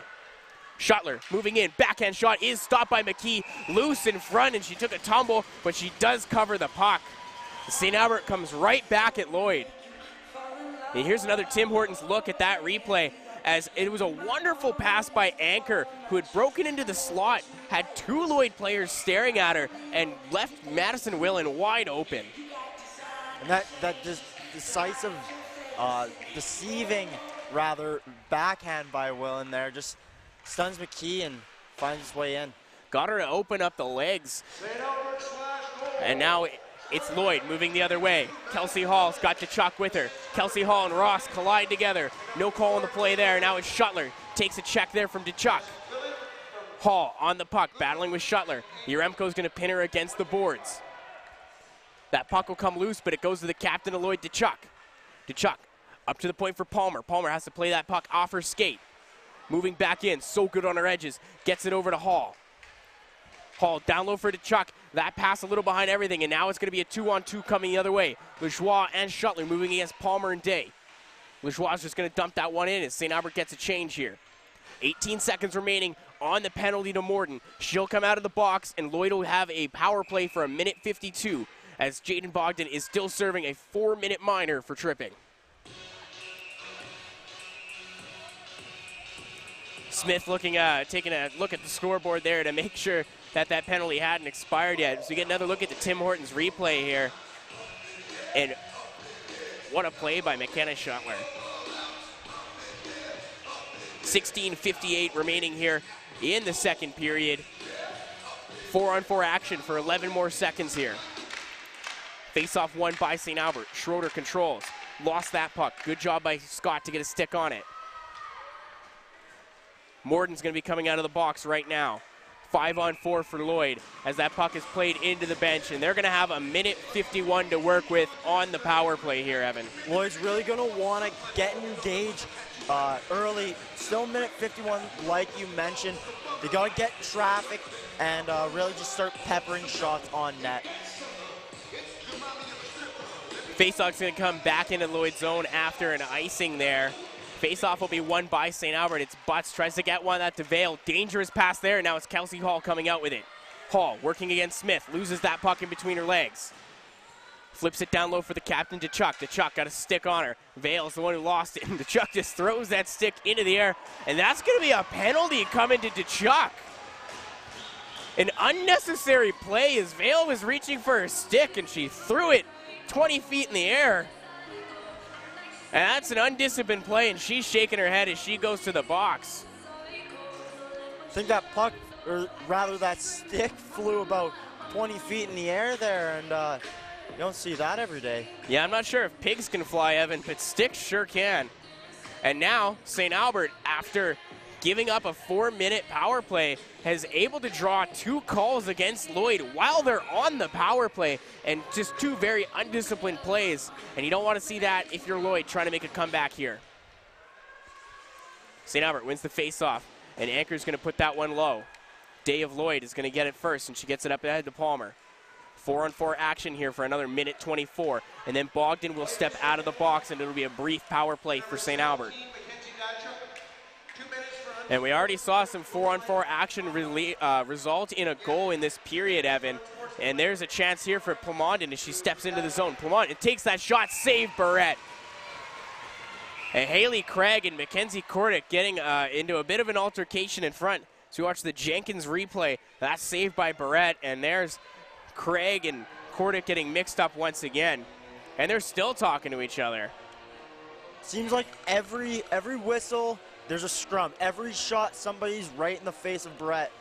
Shuttler moving in, backhand shot is stopped by McKee, loose in front, and she took a tumble, but she does cover the puck. St. Albert comes right back at Lloyd. And here's another Tim Hortons look at that replay, as it was a wonderful pass by Anchor, who had broken into the slot, had two Lloyd players staring at her, and left Madison Willen wide open. And that decisive, deceiving, rather, backhand by Willen there just stuns McKee and finds his way in. Got her to open up the legs. And now it's Lloyd moving the other way. Kelsey Hall's got Chuck with her. Kelsey Hall and Ross collide together. No call on the play there. Now it's Shuttler. Takes a check there from Chuck. Hall on the puck, battling with Shuttler. Yaremko's going to pin her against the boards. That puck will come loose, but it goes to the captain of Lloyd, Chuck. Chuck up to the point for Palmer. Palmer has to play that puck off her skate. Moving back in, so good on her edges. Gets it over to Hall. Hall down low for Chuck. That pass a little behind everything, and now it's going to be a 2-on-2 coming the other way. Lajoie and Shuttler moving against Palmer and Day. Lajoie's just going to dump that one in as St. Albert gets a change here. 18 seconds remaining on the penalty to Morden. She'll come out of the box, and Lloyd will have a power play for a minute 52 as Jaden Bogdan is still serving a 4-minute minor for tripping. Smith looking, taking a look at the scoreboard there to make sure that that penalty hadn't expired yet. So we get another look at the Tim Hortons replay here. And what a play by McKenna Shuttler. 16:58 remaining here in the second period. 4-on-4 action for 11 more seconds here. Face-off won by St. Albert. Schroeder controls. Lost that puck. Good job by Scott to get a stick on it. Morden's going to be coming out of the box right now. 5-on-4 for Lloyd as that puck is played into the bench, and they're going to have a minute 51 to work with on the power play here, Evan. Lloyd's really going to want to get engaged early. Still minute 51, like you mentioned. They got to get traffic and really just start peppering shots on net. Faceoff's going to come back into Lloyd's zone after an icing there. Faceoff will be won by St. Albert. It's Butts, tries to get one at DeVale. Dangerous pass there. Now it's Kelsey Hall coming out with it. Hall working against Smith. Loses that puck in between her legs. Flips it down low for the captain, Chuck. Chuck got a stick on her. Vale's the one who lost it. And Chuck just throws that stick into the air. And that's going to be a penalty coming to Chuck. An unnecessary play as Vale was reaching for her stick and she threw it 20 feet in the air. And that's an undisciplined play, and she's shaking her head as she goes to the box. I think that puck, or rather that stick, flew about 20 feet in the air there, and you don't see that every day. Yeah, I'm not sure if pigs can fly, Evan, but sticks sure can. And now, St. Albert, after giving up a 4-minute power play, has able to draw 2 calls against Lloyd while they're on the power play, and just 2 very undisciplined plays. And you don't want to see that if you're Lloyd trying to make a comeback here. St. Albert wins the faceoff, and Anchor's going to put that one low. Day of Lloyd is going to get it first, and she gets it up ahead to Palmer. 4-on-4 action here for another minute 24, and then Bogdan will step out of the box, and it'll be a brief power play for St. Albert. And we already saw some 4-on-4 action result in a goal in this period, Evan. And there's a chance here for Plamondon as she steps into the zone. Plamondon takes that shot, save Barrett. And Haley Craig and Mackenzie Kordick getting into a bit of an altercation in front. So we watch the Jenkins replay. That's saved by Barrett, and there's Craig and Kordick getting mixed up once again. And they're still talking to each other. Seems like every whistle, there's a scrum. Every shot, somebody's right in the face of Barrett.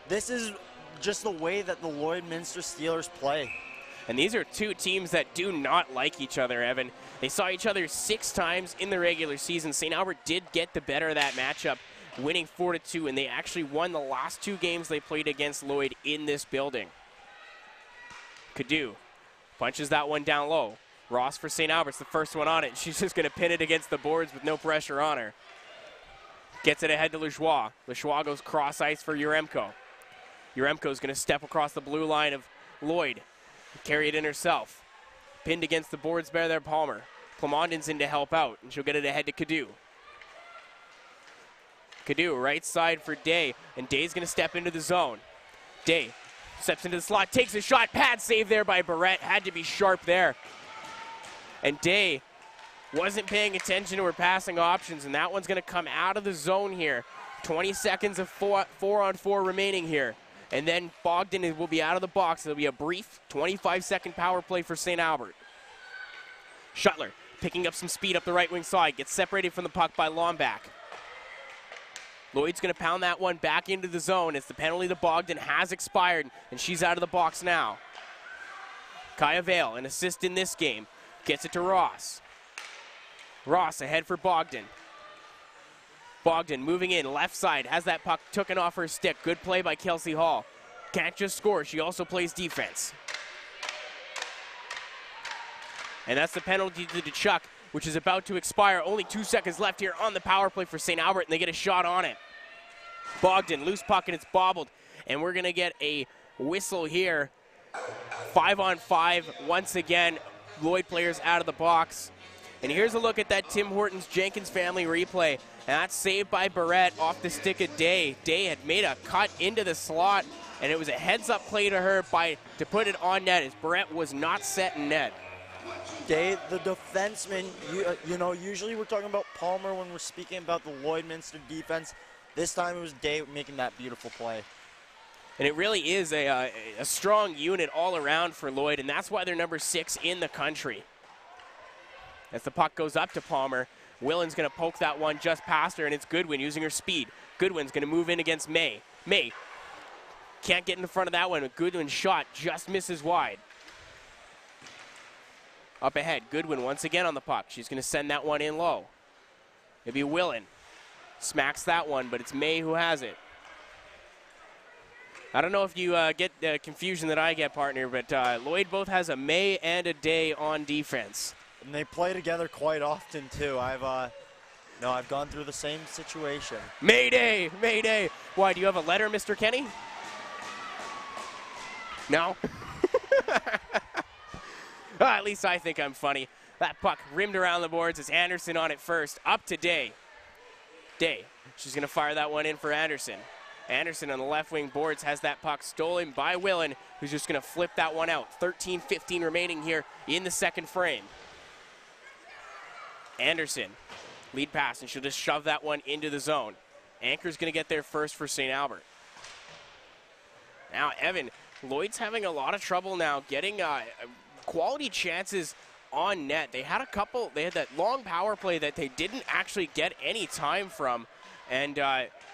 This is just the way that the Lloydminster Steelers play. And these are 2 teams that do not like each other, Evan. They saw each other 6 times in the regular season. St. Albert did get the better of that matchup, winning 4-2, and they actually won the last 2 games they played against Lloyd in this building. Cadu punches that one down low. Ross for St. Albert's the first one on it. She's just going to pin it against the boards with no pressure on her. Gets it ahead to Lajoie. Lajoie goes cross ice for Uremko. Uremko's going to step across the blue line of Lloyd. Carry it in herself. Pinned against the boards there, Palmer. Plamondon's in to help out, and she'll get it ahead to Cadu. Cadu, right side for Day, and Day's going to step into the zone. Day steps into the slot, takes a shot, pad save there by Barrett. Had to be sharp there. And Day wasn't paying attention to her passing options, and that one's going to come out of the zone here. 20 seconds of 4-on-4 remaining here. And then Bogdan will be out of the box. It'll be a brief 25-second power play for St. Albert. Shuttler picking up some speed up the right wing side. Gets separated from the puck by Lomback. Lloyd's going to pound that one back into the zone as the penalty to Bogdan has expired, and she's out of the box now. Kaya Vale, an assist in this game, gets it to Ross. Ross ahead for Bogdan. Bogdan moving in, left side, has that puck taken off her stick. Good play by Kelsey Hall. Can't just score, she also plays defense. And that's the penalty to Tkachuk, which is about to expire. Only 2 seconds left here on the power play for St. Albert, and they get a shot on it. Bogdan, loose puck, and it's bobbled. And we're going to get a whistle here. 5-on-5, once again, Lloyd players out of the box. And here's a look at that Tim Hortons Jenkins family replay. And that's saved by Barrett off the stick of Day. Day had made a cut into the slot, and it was a heads-up play to her to put it on net as Barrett was not set in net. Day, the defenseman, you know, usually we're talking about Palmer when we're speaking about the Lloydminster defense. This time it was Day making that beautiful play. And it really is a strong unit all around for Lloyd, and that's why they're number 6 in the country. As the puck goes up to Palmer, Willen's going to poke that one just past her, and it's Goodwin using her speed. Goodwin's going to move in against May. May can't get in the front of that one, but Goodwin's shot just misses wide. Up ahead, Goodwin once again on the puck. She's going to send that one in low. It'll be Willen. Smacks that one, but it's May who has it. I don't know if you get the confusion that I get, partner, but Lloyd both has a May and a Day on defense. And they play together quite often, too. I've gone through the same situation. Mayday! Mayday! Why, do you have a letter, Mr. Kenny? No? At least I think I'm funny. That puck rimmed around the boards as Anderson on it first. Up to Day. Day. She's going to fire that one in for Anderson. Anderson on the left wing boards has that puck stolen by Willen, who's just going to flip that one out. 13-15 remaining here in the second frame. Anderson, lead pass, and she'll just shove that one into the zone. Anchor's going to get there first for St. Albert. Now, Evan, Lloyd's having a lot of trouble now getting quality chances on net. They had that long power play that they didn't actually get any time from. And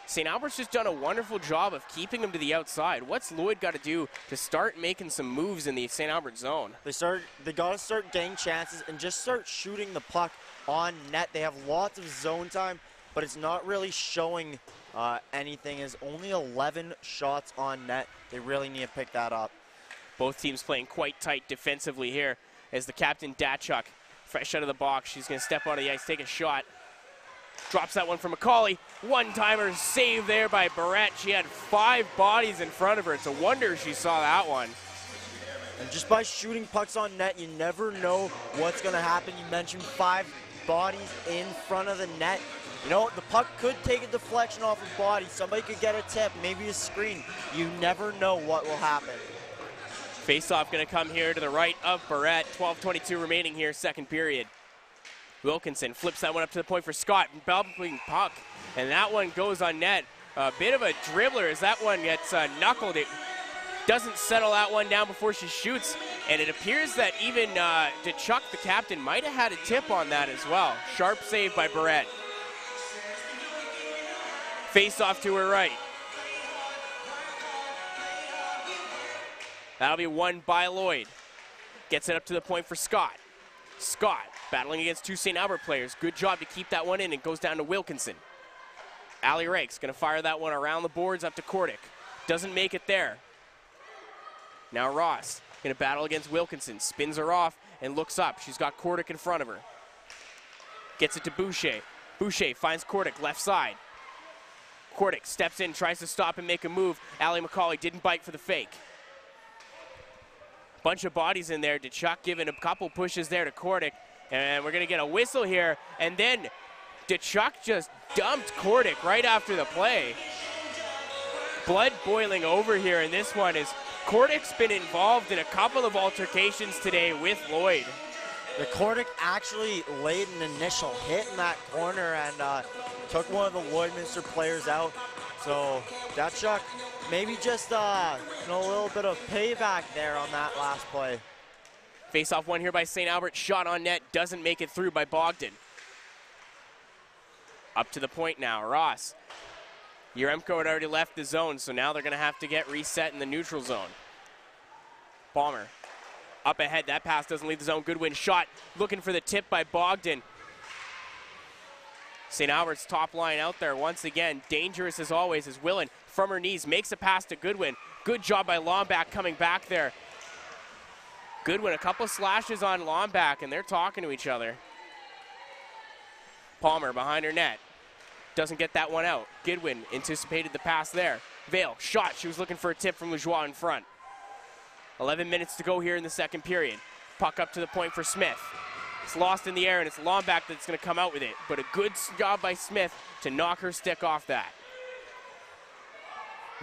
St. Albert's just done a wonderful job of keeping them to the outside. What's Lloyd got to do to start making some moves in the St. Albert zone? They got to start getting chances and just start shooting the puck on net. They have lots of zone time, but it's not really showing anything. It's only 11 shots on net. They really need to pick that up. Both teams playing quite tight defensively here as the captain, Datchuk, fresh out of the box. She's going to step onto the ice, take a shot. Drops that one from McCauley. One-timer save there by Barrett. She had 5 bodies in front of her. It's a wonder she saw that one. And just by shooting pucks on net, you never know what's going to happen. You mentioned 5 bodies in front of the net. You know, the puck could take a deflection off a body. Somebody could get a tip, maybe a screen. You never know what will happen. Face-off going to come here to the right of Barrett. 12:22 remaining here, second period. Wilkinson flips that one up to the point for Scott. Bumping puck, and that one goes on net. A bit of a dribbler as that one gets knuckled. It doesn't settle that one down before she shoots, and it appears that even Datchuk, the captain, might have had a tip on that as well. Sharp save by Barrett. Face off to her right. That'll be won by Lloyd. Gets it up to the point for Scott. Scott battling against 2 St. Albert players. Good job to keep that one in. It goes down to Wilkinson. Allie Rake's going to fire that one around the boards up to Kordick. Doesn't make it there. Now Ross going to battle against Wilkinson. Spins her off and looks up. She's got Kordick in front of her. Gets it to Boucher. Boucher finds Kordick left side. Kordick steps in, tries to stop and make a move. Allie McCauley didn't bite for the fake. Bunch of bodies in there. Datchuk giving a couple pushes there to Kordick. And we're going to get a whistle here. And then Datchuk just dumped Kordick right after the play. Blood boiling over here in this one as Kordick's been involved in a couple of altercations today with Lloyd. The Kordick actually laid an initial hit in that corner and took one of the Lloydminster players out. So Datchuk maybe just a little bit of payback there on that last play. Face-off one here by St. Albert. Shot on net. Doesn't make it through by Bogdan. Up to the point now. Ross. Yaremko had already left the zone, so now they're going to have to get reset in the neutral zone. Balmer. Up ahead. That pass doesn't leave the zone. Goodwin shot. Looking for the tip by Bogdan. St. Albert's top line out there once again. Dangerous as always as Willen from her knees makes a pass to Goodwin. Good job by Lombak coming back there. Goodwin, a couple slashes on Lombak, and they're talking to each other. Palmer behind her net. Doesn't get that one out. Goodwin anticipated the pass there. Vale, shot. She was looking for a tip from Lajoie in front. 11 minutes to go here in the second period. Puck up to the point for Smith. It's lost in the air, and it's Lombak that's going to come out with it. But a good job by Smith to knock her stick off that.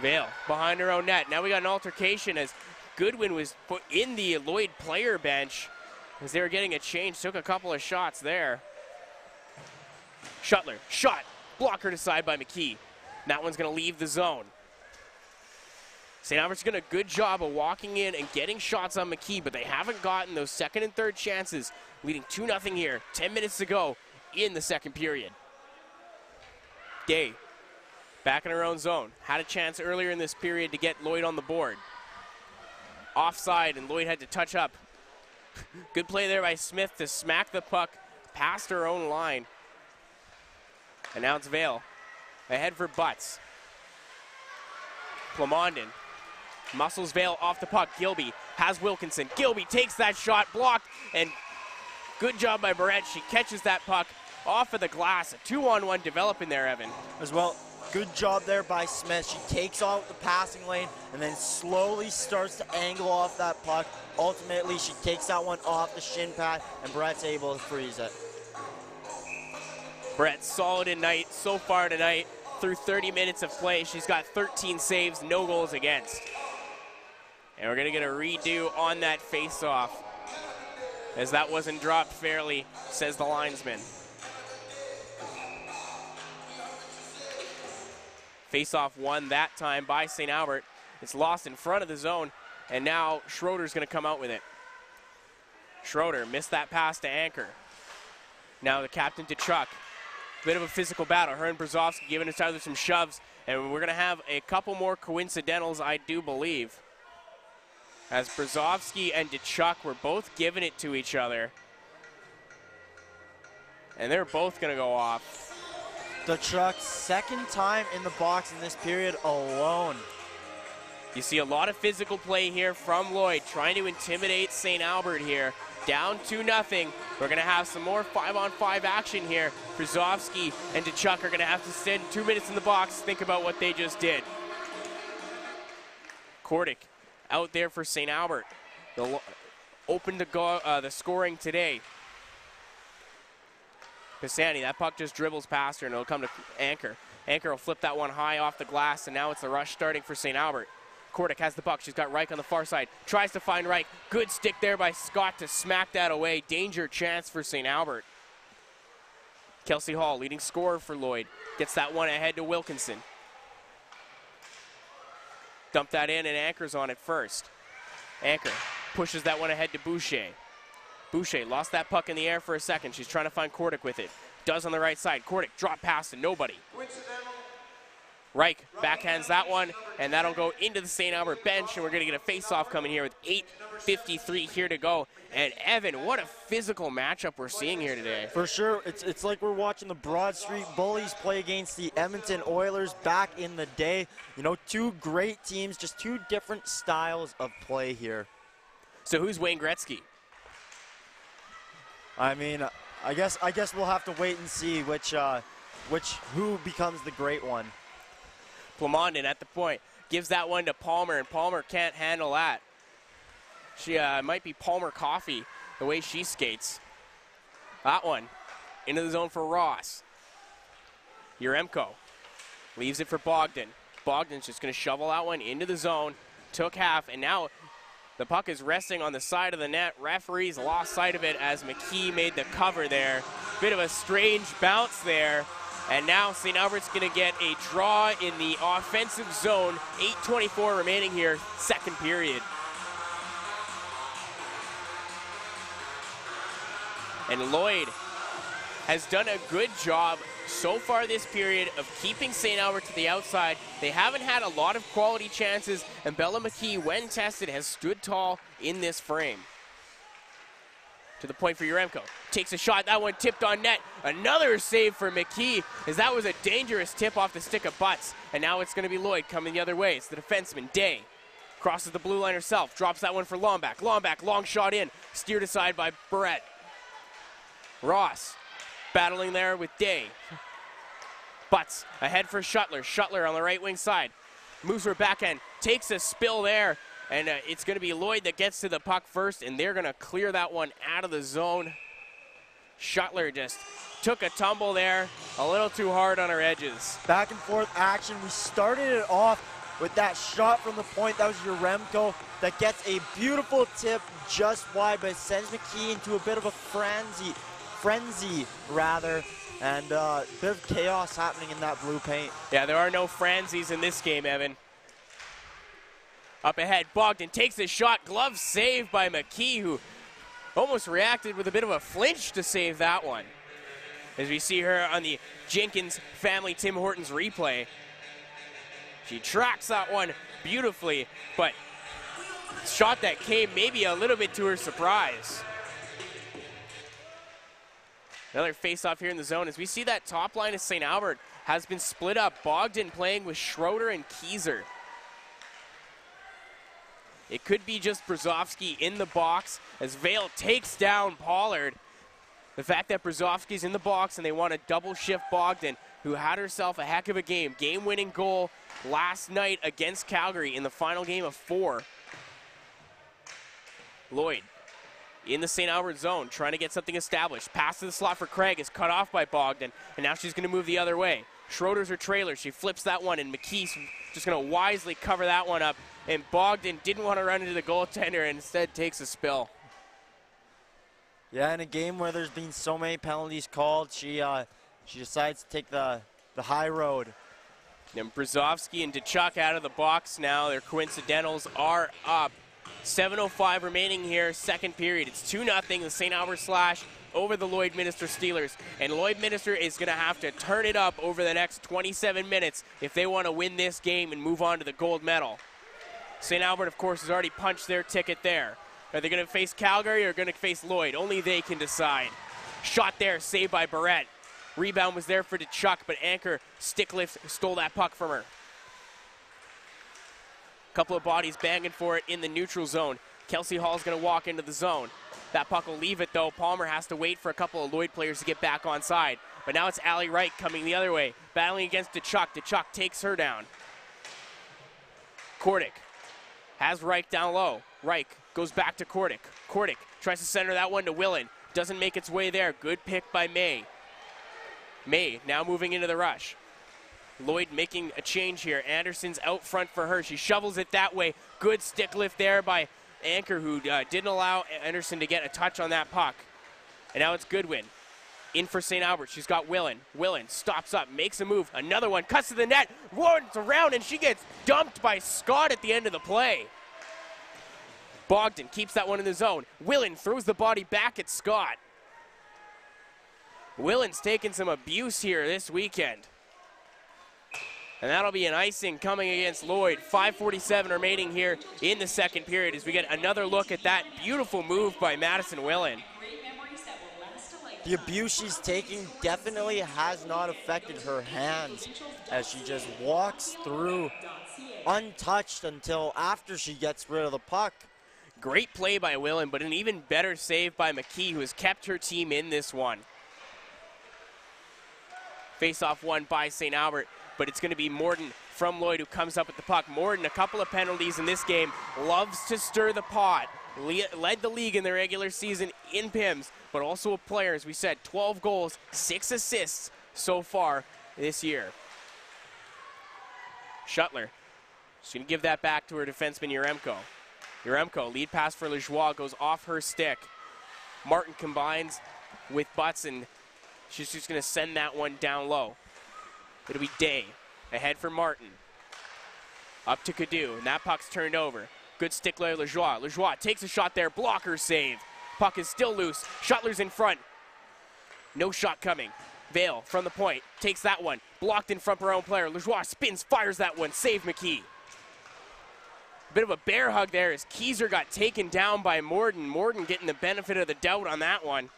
Vale behind her own net. Now we got an altercation as Goodwin was put in the Lloyd player bench as they were getting a change. Took a couple of shots there. Shuttler, shot. Blocker aside by McKee. That one's going to leave the zone. St. Albert's done a good job of walking in and getting shots on McKee, but they haven't gotten those second and third chances, leading 2-0 here. 10 minutes to go in the second period. Day, back in her own zone. Had a chance earlier in this period to get Lloyd on the board. Offside, and Lloyd had to touch up. Good play there by Smith to smack the puck past her own line. And now it's Vale. Ahead for Butts. Plamondon muscles Vale off the puck. Gilby has Wilkinson. Gilby takes that shot, blocked, and good job by Barrett. She catches that puck off of the glass. A 2-on-1 developing there, Evan. As well, good job there by Smith. She takes off the passing lane and then slowly starts to angle off that puck. Ultimately, she takes that one off the shin pad, and Barrett's able to freeze it. Barrett solid tonight so far tonight. Through 30 minutes of play, she's got 13 saves, no goals against. And we're going to get a redo on that face-off, as that wasn't dropped fairly, says the linesman. Face-off won that time by St. Albert, It's lost in front of the zone, and now Schroeder's going to come out with it. Schroeder missed that pass to Anchor. Now the captain to Chuck. Bit of a physical battle. Her and Brzozowski giving each other some shoves, and we're going to have a couple more coincidentals, I do believe. As Brzozowski and DeChuck were both giving it to each other. And they're both going to go off. DeChuck's second time in the box in this period alone. You see a lot of physical play here from Lloyd, trying to intimidate St. Albert here. Down 2-0. We're going to have some more 5-on-5 action here. Brzozowski and DeChuck are going to have to spend 2 minutes in the box. Think about what they just did. Kordic out there for St. Albert. They'll open the scoring today. Pisani, that puck just dribbles past her, and it'll come to Anchor. Anchor will flip that one high off the glass, and now it's the rush starting for St. Albert. Kordic has the puck. She's got Reich on the far side. Tries to find Reich. Good stick there by Scott to smack that away. Danger chance for St. Albert. Kelsey Hall, leading scorer for Lloyd. Gets that one ahead to Wilkinson. Dump that in, and Anchor's on it first. Anchor pushes that one ahead to Boucher. Boucher lost that puck in the air for a second. She's trying to find Kordic with it. Does on the right side. Kordic drop pass to nobody. Reich backhands that one, and that'll go into the St. Albert bench, and we're going to get a face-off coming here with 8:53 here to go. And Evan, what a physical matchup we're seeing here today. For sure, it's like we're watching the Broad Street Bullies play against the Edmonton Oilers back in the day. You know, two great teams, just two different styles of play here. So who's Wayne Gretzky? I mean, I guess we'll have to wait and see who becomes the great one. Plamondon at the point gives that one to Palmer, and Palmer can't handle that. She might be Palmer Coffee the way she skates. That one into the zone for Ross. Yaremko leaves it for Bogdan. Bogdan's just going to shovel that one into the zone. Took half, and now the puck is resting on the side of the net. Referees lost sight of it as McKee made the cover there. Bit of a strange bounce there. And now St. Albert's going to get a draw in the offensive zone. 8:24 remaining here, second period. And Lloyd has done a good job so far this period of keeping St. Albert to the outside. They haven't had a lot of quality chances, and Bella McKee, when tested, has stood tall in this frame. To the point for Yaremko. Takes a shot. That one tipped on net. Another save for McKee, as that was a dangerous tip off the stick of Butts. And now it's going to be Lloyd coming the other way. It's the defenseman, Day. Crosses the blue line herself. Drops that one for Lomback. Lomback, long shot in. Steered aside by Barrett. Ross battling there with Day. Butts ahead for Shuttler. Shuttler on the right wing side. Moves her backhand. Takes a spill there. And it's going to be Lloyd that gets to the puck first, and they're going to clear that one out of the zone. Shuttler just took a tumble there, a little too hard on her edges. Back and forth action. We started it off with that shot from the point. That was Yaremko that gets a beautiful tip just wide, but it sends McKee into a bit of a frenzy, and a bit of chaos happening in that blue paint. Yeah, there are no frenzies in this game, Evan. Up ahead, Bogdan takes a shot. Glove saved by McKee, who almost reacted with a bit of a flinch to save that one. As we see her on the Jenkins family Tim Hortons replay. She tracks that one beautifully, but shot that came maybe a little bit to her surprise. Another face-off here in the zone as we see that top line of St. Albert has been split up. Bogdan playing with Schroeder and Kieser. It could be just Brzozowski in the box as Vale takes down Pollard. The fact that Brzozowski's in the box and they want to double shift Bogdan, who had herself a heck of a game. Game-winning goal last night against Calgary in the final game of 4. Lloyd in the St. Albert zone, trying to get something established. Pass to the slot for Craig is cut off by Bogdan, and now she's going to move the other way. Schroeder's her trailer. She flips that one, and McKee's just going to wisely cover that one up. And Bogdan didn't want to run into the goaltender and instead takes a spill. Yeah, in a game where there's been so many penalties called, she decides to take the high road. And Brzezowski and Tkachuk out of the box now. Their coincidentals are up. 7:05 remaining here, second period. It's 2-0, the St. Albert Slash over the Lloydminster Steelers. And Lloydminster is going to have to turn it up over the next 27 minutes if they want to win this game and move on to the gold medal. St. Albert, of course, has already punched their ticket there. Are they going to face Calgary or going to face Lloyd? Only they can decide. Shot there, saved by Barrett. Rebound was there for Tkachuk, but Anchor stick lift stole that puck from her. Couple of bodies banging for it in the neutral zone. Kelsey Hall's going to walk into the zone. That puck will leave it, though. Palmer has to wait for a couple of Lloyd players to get back on side. But now it's Allie Wright coming the other way, battling against Tkachuk. Tkachuk takes her down. Kordic has Reich down low. Reich goes back to Kordic. Kordic tries to center that one to Willen. Doesn't make its way there. Good pick by May. May now moving into the rush. Lloyd making a change here. Anderson's out front for her. She shovels it that way. Good stick lift there by Anchor, who didn't allow Anderson to get a touch on that puck. And now it's Goodwin. In for St. Albert. She's got Willen. Willen stops up, makes a move. Another one, cuts to the net, runs around, and she gets dumped by Scott at the end of the play. Bogdan keeps that one in the zone. Willen throws the body back at Scott. Willen's taking some abuse here this weekend. And that'll be an icing coming against Lloyd. 5:47 remaining here in the second period as we get another look at that beautiful move by Madison Willen. The abuse she's taking definitely has not affected her hands as she just walks through untouched until after she gets rid of the puck. Great play by Willen, but an even better save by McKee, who has kept her team in this one. Face-off won by St. Albert, but it's going to be Morden from Lloyd who comes up with the puck. Morden, a couple of penalties in this game, loves to stir the pot. Led the league in the regular season in PIMS, but also a player, as we said, 12 goals, 6 assists so far this year. Shuttler, she's going to give that back to her defenseman, Yaremko. Yaremko, lead pass for Lajoie, goes off her stick. Martin combines with Butts, and she's just going to send that one down low. It'll be Day. Ahead for Martin. Up to Cadu, and that puck's turned over. Good stick there, Lajoie. Lajoie takes a shot there, blocker save. Puck is still loose. Shuttler's in front. No shot coming. Vale from the point, takes that one. Blocked in front of her own player. Lajoie spins, fires that one. Save McKee. Bit of a bear hug there as Keyser got taken down by Morden. Morden getting the benefit of the doubt on that one.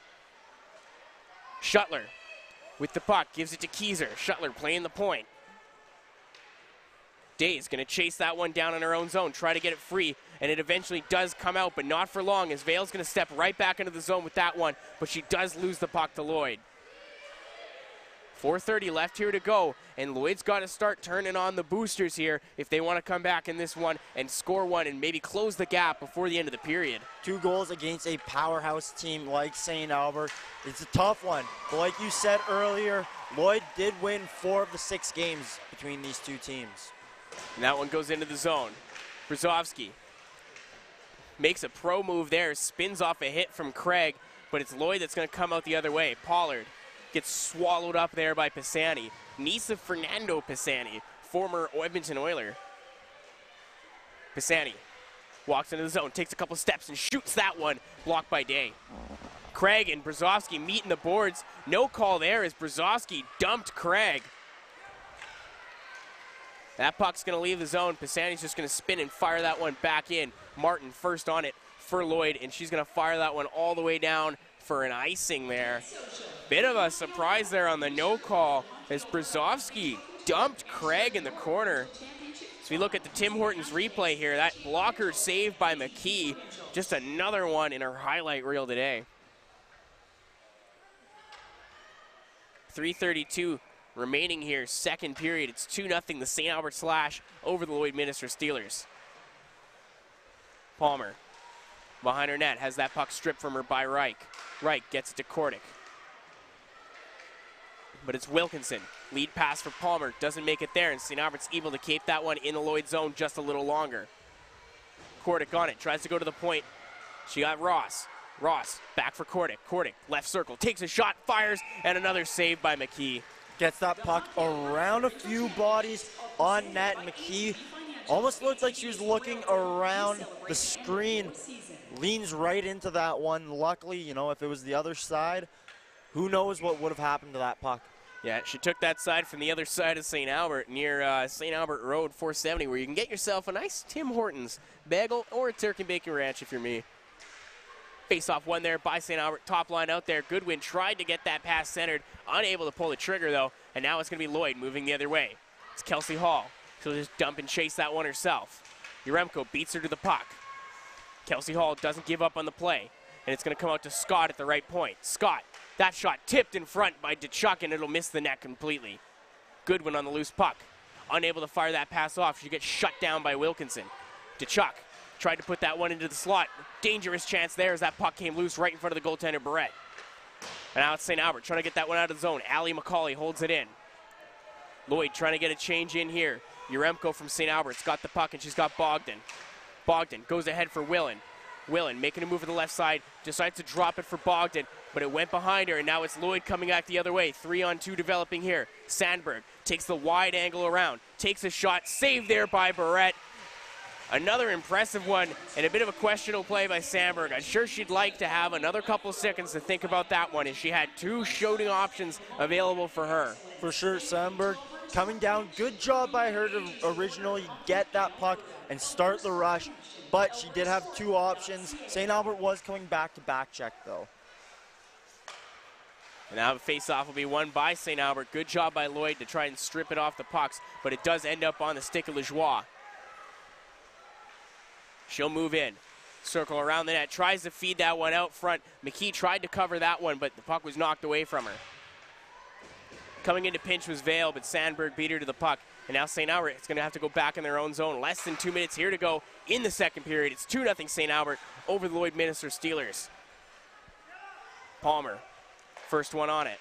Shuttler with the puck, gives it to Keyser. Shuttler playing the point. Day's going to chase that one down in her own zone, try to get it free, and it eventually does come out, but not for long, as Vale's going to step right back into the zone with that one, but she does lose the puck to Lloyd. 4:30 left here to go, and Lloyd's got to start turning on the boosters here if they want to come back in this one and score one and maybe close the gap before the end of the period. 2 goals against a powerhouse team like St. Albert. It's a tough one, but like you said earlier, Lloyd did win 4 of the 6 games between these two teams. And that one goes into the zone. Brzezowski makes a pro move there, spins off a hit from Craig, but it's Lloyd that's going to come out the other way. Pollard gets swallowed up there by Pisani. Niece of Fernando Pisani, former Edmonton Oiler. Pisani walks into the zone, takes a couple steps, and shoots that one, blocked by Day. Craig and Brzezowski meet in the boards. No call there as Brzezowski dumped Craig. That puck's going to leave the zone. Pisani's just going to spin and fire that one back in. Martin first on it for Lloyd, and she's going to fire that one all the way down for an icing there. Bit of a surprise there on the no call as Brzezowski dumped Craig in the corner. So we look at the Tim Hortons replay here. That blocker saved by McKee. Just another one in her highlight reel today. 3:32 remaining here, second period. It's 2-0 the St. Albert Slash over the Lloydminster Steelers. Palmer behind her net has that puck stripped from her by Reich. Reich gets it to Kordic. But it's Wilkinson. Lead pass for Palmer. Doesn't make it there, and St. Albert's able to keep that one in the Lloyd zone just a little longer. Kordic on it. Tries to go to the point. She got Ross. Ross back for Kordic. Kordic left circle. Takes a shot. Fires. And another save by McKee. Gets that puck around a few bodies on net. McKee almost looked like she was looking around the screen. Leans right into that one. Luckily, you know, if it was the other side, who knows what would have happened to that puck. Yeah, she took that side from the other side of St. Albert near St. Albert Road 470, where you can get yourself a nice Tim Hortons bagel or a turkey bacon ranch if you're me. Face-off one there by St. Albert. Top line out there. Goodwin tried to get that pass centered. Unable to pull the trigger, though. And now it's going to be Lloyd moving the other way. It's Kelsey Hall. She'll just dump and chase that one herself. Yaremko beats her to the puck. Kelsey Hall doesn't give up on the play. And it's going to come out to Scott at the right point. Scott, that shot tipped in front by DeChuck, and it'll miss the net completely. Goodwin on the loose puck. Unable to fire that pass off. She gets shut down by Wilkinson. DeChuck tried to put that one into the slot. Dangerous chance there as that puck came loose right in front of the goaltender, Barrett. And now it's St. Albert trying to get that one out of the zone. Allie McCauley holds it in. Lloyd trying to get a change in here. Yaremko from St. Albert's got the puck, and she's got Bogdan. Bogdan goes ahead for Willen. Willen making a move to the left side, decides to drop it for Bogdan, but it went behind her, and now it's Lloyd coming back the other way. 3-on-2 developing here. Sandberg takes the wide angle around, takes a shot, saved there by Barrett. Another impressive one, and a bit of a questionable play by Sandberg. I'm sure she'd like to have another couple of seconds to think about that one, as she had two shooting options available for her. For sure, Sandberg coming down. Good job by her to originally get that puck and start the rush, but she did have two options. St. Albert was coming back to back check, though. And now the face-off will be won by St. Albert. Good job by Lloyd to try and strip it off the pucks, but it does end up on the stick of Lajoie. She'll move in, circle around the net, tries to feed that one out front. McKee tried to cover that one, but the puck was knocked away from her. Coming into pinch was Vale, but Sandberg beat her to the puck. And now St. Albert is going to have to go back in their own zone. Less than 2 minutes here to go in the second period. It's 2-0 St. Albert over the Lloydminster Steelers. Palmer, first one on it.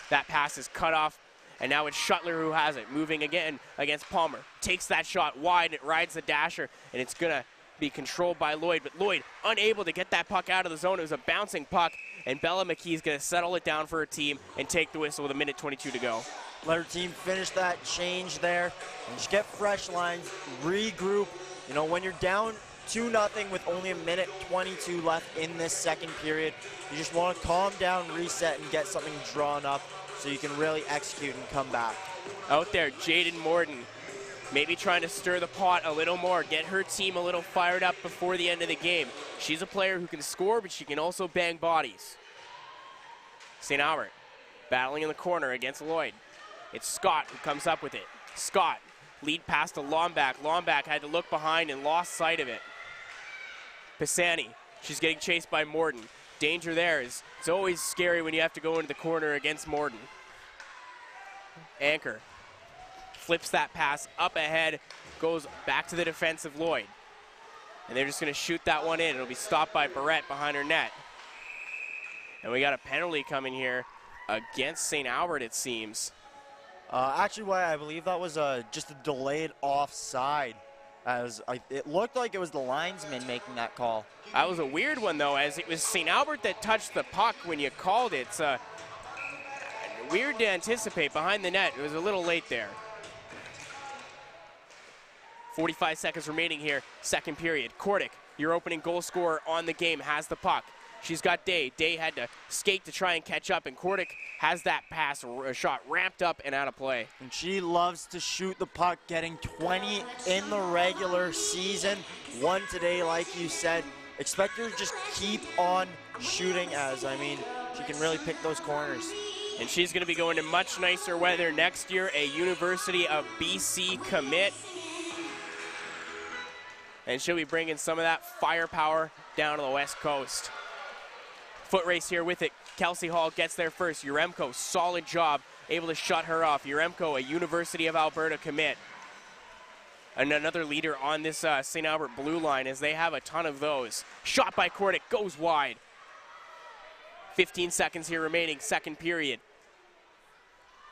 That pass is cut off. And now it's Shuttler who has it, moving again against Palmer. Takes that shot wide, and it rides the dasher, and it's going to be controlled by Lloyd. But Lloyd unable to get that puck out of the zone. It was a bouncing puck, and Bella McKee is going to settle it down for her team and take the whistle with 1:22 to go. Let her team finish that change there and just get fresh lines, regroup. You know, when you're down 2-0 with only 1:22 left in this second period, you just want to calm down, reset, and get something drawn up so you can really execute and come back. Out there, Jaden Morton, maybe trying to stir the pot a little more, get her team a little fired up before the end of the game. She's a player who can score, but she can also bang bodies. St. Albert battling in the corner against Lloyd. It's Scott who comes up with it. Scott, lead pass to Lomback. Lomback had to look behind and lost sight of it. Pisani, she's getting chased by Morton. Danger there. It's always scary when you have to go into the corner against Morton. Anchor flips that pass up ahead, goes back to the defensive Lloyd. And they're just going to shoot that one in. It'll be stopped by Barrett behind her net. And we got a penalty coming here against St. Albert, it seems. Actually, I believe that was just a delayed offside. It looked like it was the linesman making that call. That was a weird one, though, as it was St. Albert that touched the puck when you called it. It's weird to anticipate behind the net. It was a little late there. 45 seconds remaining here, second period. Kordick, your opening goal scorer on the game, has the puck. She's got Day. Day had to skate to try and catch up, and Kordick has that pass shot ramped up and out of play. And she loves to shoot the puck, getting 20 in the regular season. One today, like you said. Expect her to just keep on shooting, she can really pick those corners. And she's going to be going to much nicer weather next year, a University of BC commit. And she'll be bringing some of that firepower down to the West Coast. Foot race here with it. Kelsey Hall gets there first. Yaremko, solid job, able to shut her off. Yaremko, a University of Alberta commit. And another leader on this St. Albert blue line, as they have a ton of those. Shot by Kordick, goes wide. 15 seconds here remaining, second period.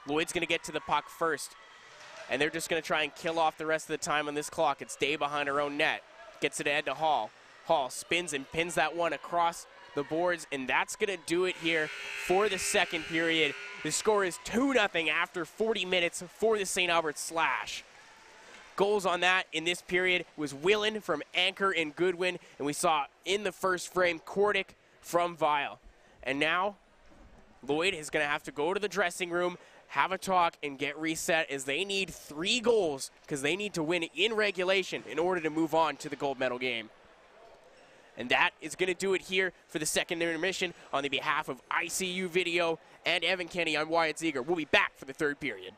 Lloyd's going to get to the puck first. And they're just going to try and kill off the rest of the time on this clock. It's Day behind her own net. Gets it ahead to Hall. Hall spins and pins that one across the boards, and that's going to do it here for the second period. The score is 2-0 after 40 minutes for the St. Albert Slash. Goals on that in this period was Willen from Anchor and Goodwin, and we saw in the first frame Kordick from Vile. And now Lloyd is going to have to go to the dressing room, have a talk, and get reset as they need 3 goals because they need to win in regulation in order to move on to the gold medal game. And that is going to do it here for the second intermission. On the behalf of ICU Video and Evan Kenny, I'm Wyatt Ziegler. We'll be back for the third period.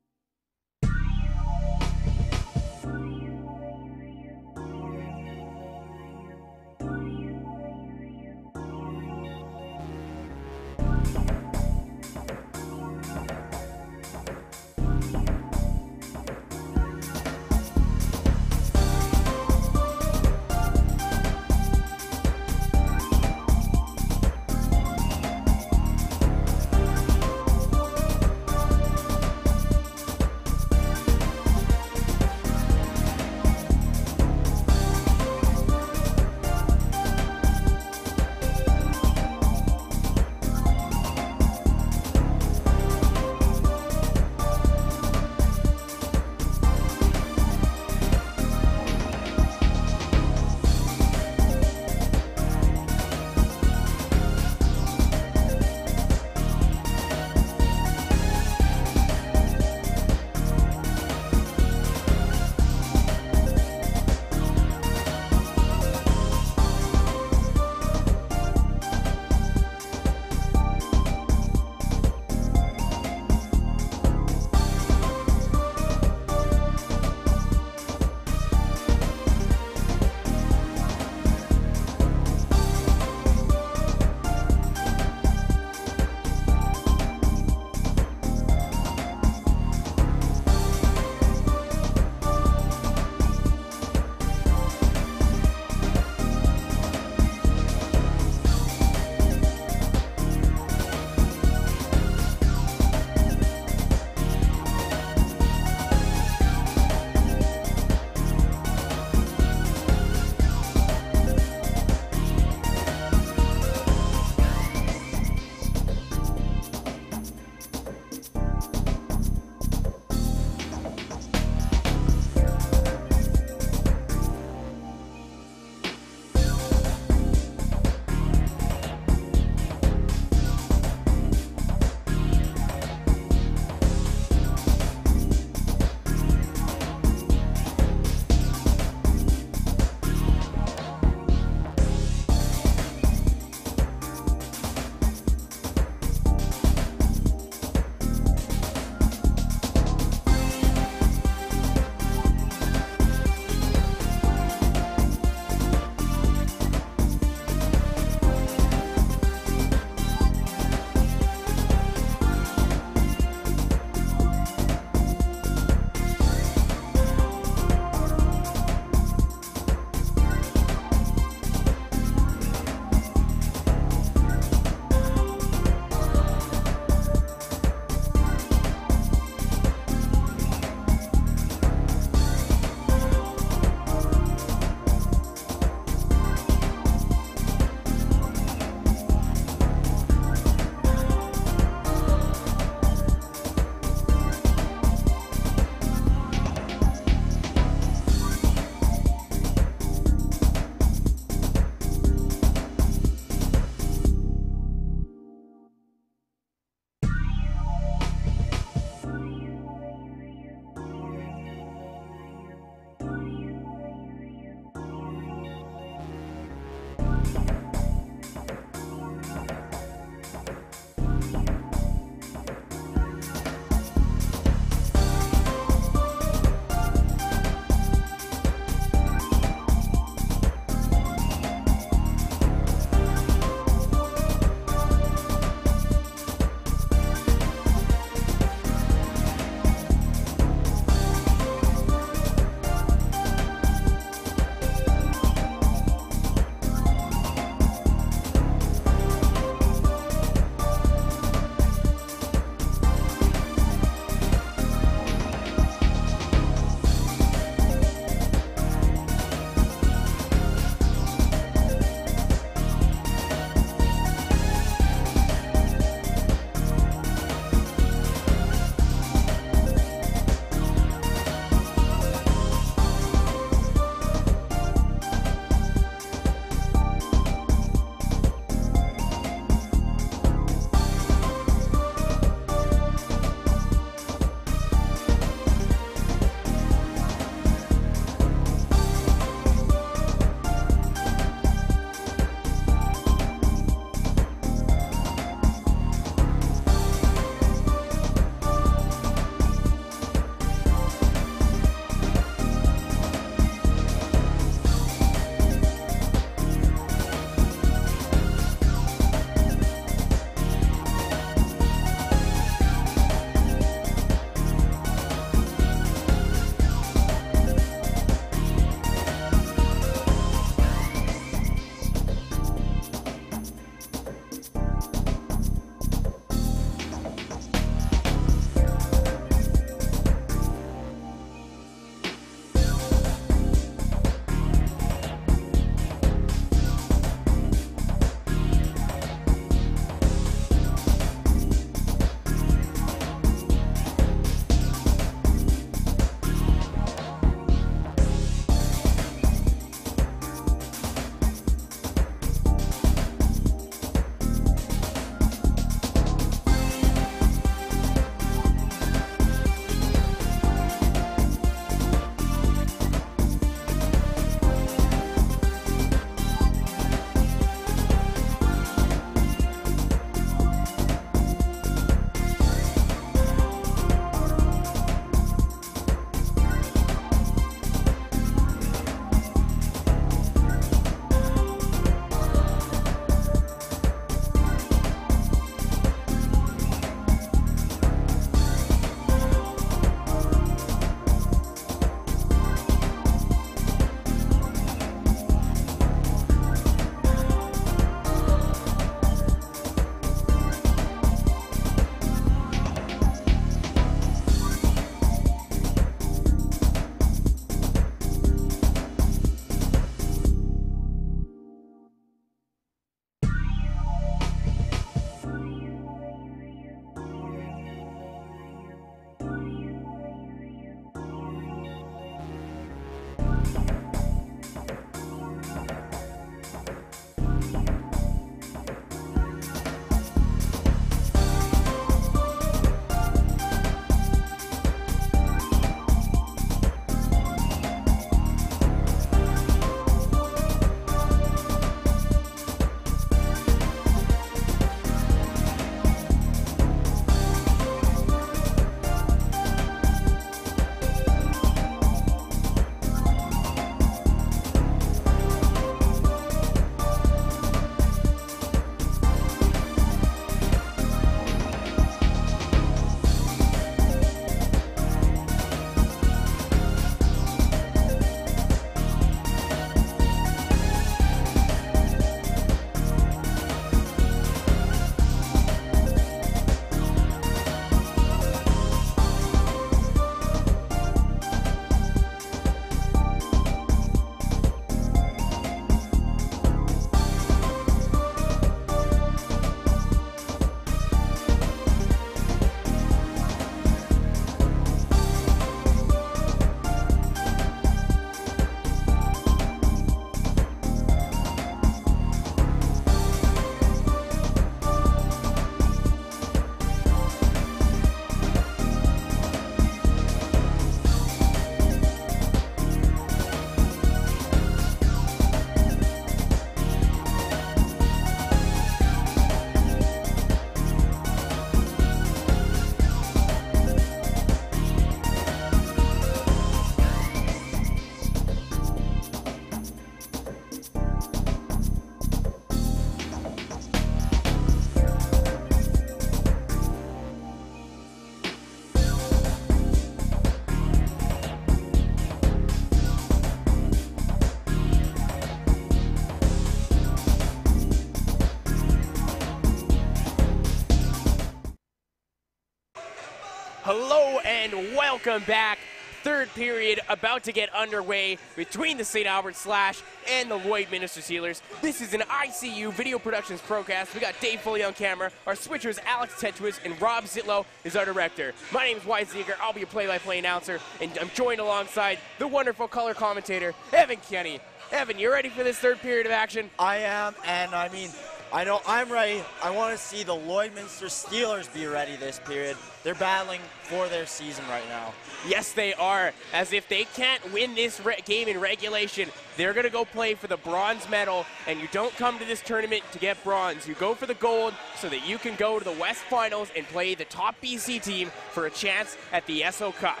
Hello and welcome back. Third period about to get underway between the St. Albert Slash and the Lloydminster Steelers. This is an ICU Video Productions Procast. We got Dave Foley on camera. Our switchers, Alex Tetwis and Rob Zitlow is our director. My name is Wyatt Ziegler. I'll be your play-by-play announcer, and I'm joined alongside the wonderful color commentator, Evan Kenny. Evan, you ready for this third period of action? I am, and I mean, I know I'm ready. I want to see the Lloydminster Steelers be ready this period. They're battling for their season right now. Yes, they are. As if they can't win this game in regulation, they're going to go play for the bronze medal, and you don't come to this tournament to get bronze. You go for the gold so that you can go to the West Finals and play the top BC team for a chance at the SO Cup.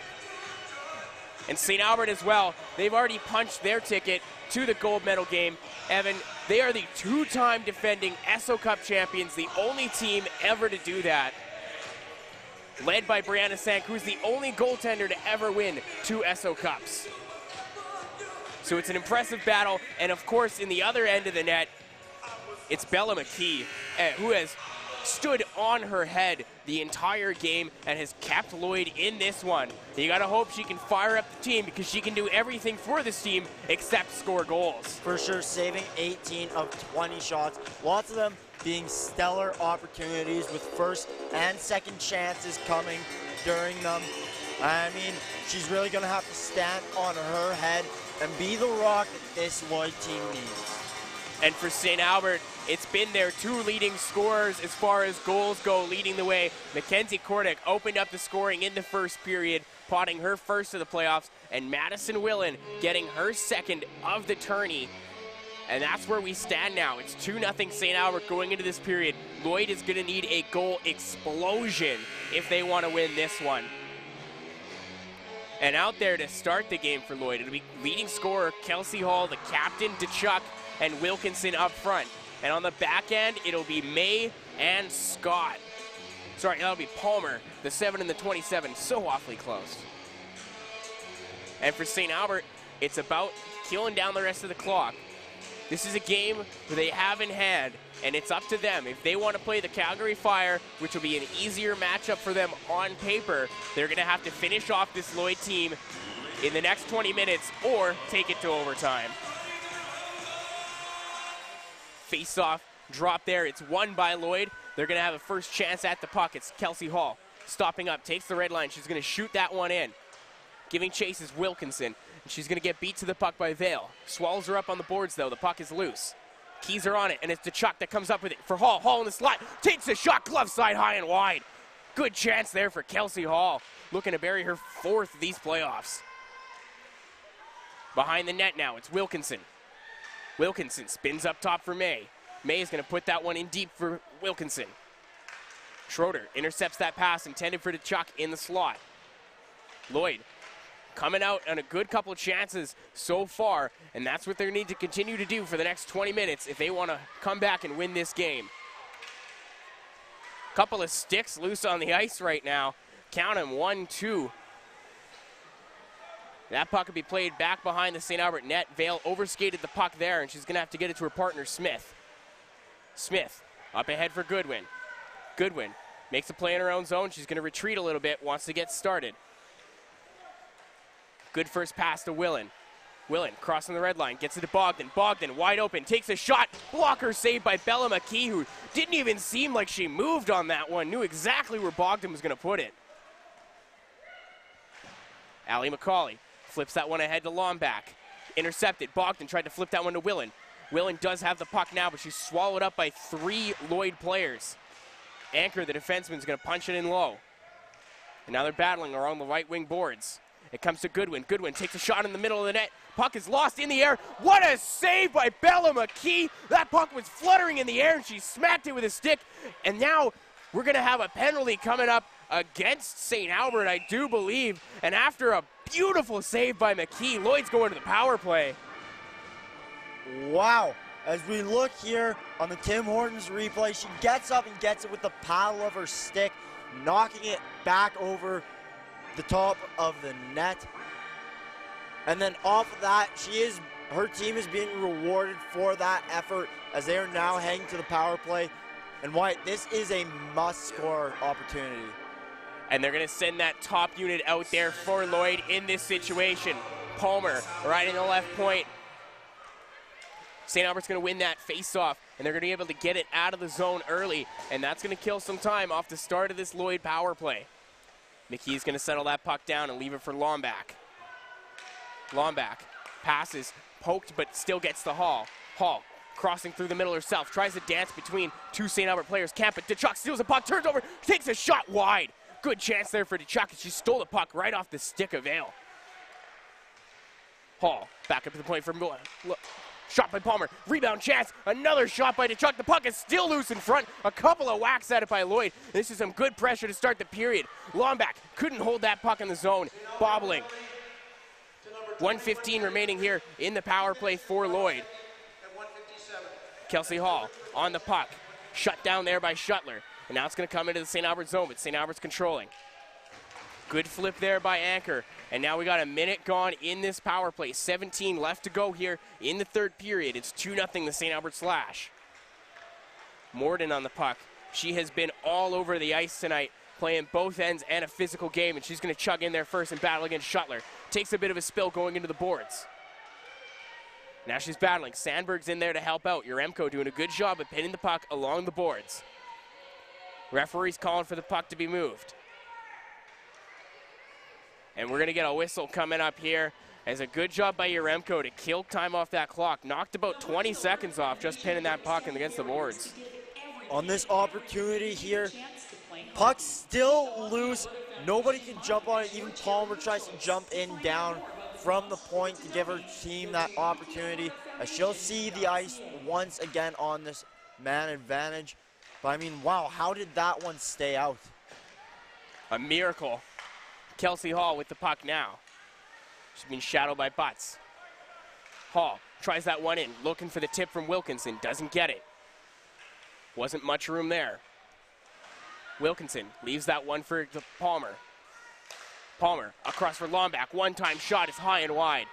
And St. Albert as well, they've already punched their ticket to the gold medal game. Evan, they are the two-time defending SO Cup champions, the only team ever to do that. Led by Brianna Sank, who's the only goaltender to ever win 2 SO Cups. So it's an impressive battle, and of course, in the other end of the net, it's Bella McKee, who has stood on her head the entire game and has kept Lloyd in this one. You gotta hope she can fire up the team, because she can do everything for this team except score goals. For sure, saving 18 of 20 shots. Lots of them being stellar opportunities with first and second chances coming during them. I mean, she's really gonna have to stand on her head and be the rock that this Lloyd team needs. And for St. Albert, it's been their 2 leading scorers as far as goals go, leading the way. Mackenzie Kordick opened up the scoring in the first period, potting her first of the playoffs, and Madison Willen getting her second of the tourney. And that's where we stand now. It's 2-0 St. Albert going into this period. Lloyd is going to need a goal explosion if they want to win this one. And out there to start the game for Lloyd, it'll be leading scorer Kelsey Hall, the captain DeChuck, and Wilkinson up front. And on the back end, it'll be May and Scott. Sorry, that'll be Palmer, the 7 and the 27, so awfully close. And for St. Albert, it's about killing down the rest of the clock. This is a game where they have in hand, and it's up to them. If they want to play the Calgary Fire, which will be an easier matchup for them on paper, they're going to have to finish off this Lloyd team in the next 20 minutes or take it to overtime. Face-off drop there. It's won by Lloyd. They're going to have a first chance at the puck. It's Kelsey Hall stopping up, takes the red line. She's going to shoot that one in. Giving chase is Wilkinson, and she's going to get beat to the puck by Vale. Swallows her up on the boards, though. The puck is loose. Keys are on it, and it's DeChuck that comes up with it for Hall. Hall in the slot, takes a shot, glove side high and wide. Good chance there for Kelsey Hall, looking to bury her 4th of these playoffs. Behind the net now, it's Wilkinson. Wilkinson spins up top for May. May is going to put that one in deep for Wilkinson. Schroeder intercepts that pass intended for DeChuck in the slot. Lloyd coming out on a good couple of chances so far, and that's what they need to continue to do for the next 20 minutes if they want to come back and win this game. Couple of sticks loose on the ice right now. Count them, 1, 2. That puck will be played back behind the St. Albert net. Vale overskated the puck there, and she's going to have to get it to her partner, Smith. Smith up ahead for Goodwin. Goodwin makes a play in her own zone. She's going to retreat a little bit, wants to get started. Good first pass to Willen. Willen crossing the red line, gets it to Bogdan. Bogdan wide open, takes a shot. Blocker saved by Bella McKee, who didn't even seem like she moved on that one. Knew exactly where Bogdan was going to put it. Allie McCauley flips that one ahead to Lomback. Intercepted. Bogdan tried to flip that one to Willen. Willen does have the puck now, but she's swallowed up by 3 Lloyd players. Anchor, the defenseman, is going to punch it in low. And now they're battling around the right wing boards. It comes to Goodwin. Goodwin takes a shot in the middle of the net. Puck is lost in the air. What a save by Bella McKee. That puck was fluttering in the air, and she smacked it with a stick. And now we're going to have a penalty coming up against St. Albert, I do believe. And after a beautiful save by McKee, Lloyd's going to the power play. Wow. As we look here on the Tim Hortons replay, she gets up and gets it with the paddle of her stick, knocking it back over the top of the net. And then off of that, her team is being rewarded for that effort as they are now heading to the power play. And Wyatt, this is a must-score opportunity. And they're going to send that top unit out there for Lloyd in this situation. Palmer right in the left point. St. Albert's going to win that face-off, and they're going to be able to get it out of the zone early, and that's going to kill some time off the start of this Lloyd power play. McKee's going to settle that puck down and leave it for Lomback. Lomback passes, poked, but still gets the Hall. Hall crossing through the middle herself, tries to dance between 2 St. Albert players. Can't, but DeChuck steals the puck, turns over, takes a shot wide. Good chance there for DeChuck, and she stole the puck right off the stick of Vale. Hall back up to the point for shot by Palmer, rebound chance, another shot by DeChuck. The puck is still loose in front. A couple of whacks at it by Lloyd. This is some good pressure to start the period. Lomback couldn't hold that puck in the zone, bobbling. 1:15 remaining here in the power play for Lloyd. Kelsey Hall on the puck, shut down there by Shuttler. And now it's going to come into the St. Albert zone, but St. Albert's controlling. Good flip there by Anchor. And now we got a minute gone in this power play. 17 left to go here in the third period. It's 2-0 the St. Albert Slash. Morden on the puck. She has been all over the ice tonight, playing both ends and a physical game, and she's going to chug in there first and battle against Shuttler. Takes a bit of a spill going into the boards. Now she's battling. Sandberg's in there to help out. Uremko doing a good job of pinning the puck along the boards. Referee's calling for the puck to be moved. And we're going to get a whistle coming up here. As a good job by Uremko to kill time off that clock. Knocked about 20 seconds off just pinning that puck against the boards. On this opportunity here, puck still loose. Nobody can jump on it. Even Palmer tries to jump in down from the point to give her team that opportunity. As she'll see the ice once again on this man advantage. But I mean, wow, how did that one stay out? A miracle. Kelsey Hall with the puck now. She's been shadowed by Butts. Hall tries that one in, looking for the tip from Wilkinson. Doesn't get it. Wasn't much room there. Wilkinson leaves that one for Palmer. Palmer across for Lomback. One-time shot is high and wide.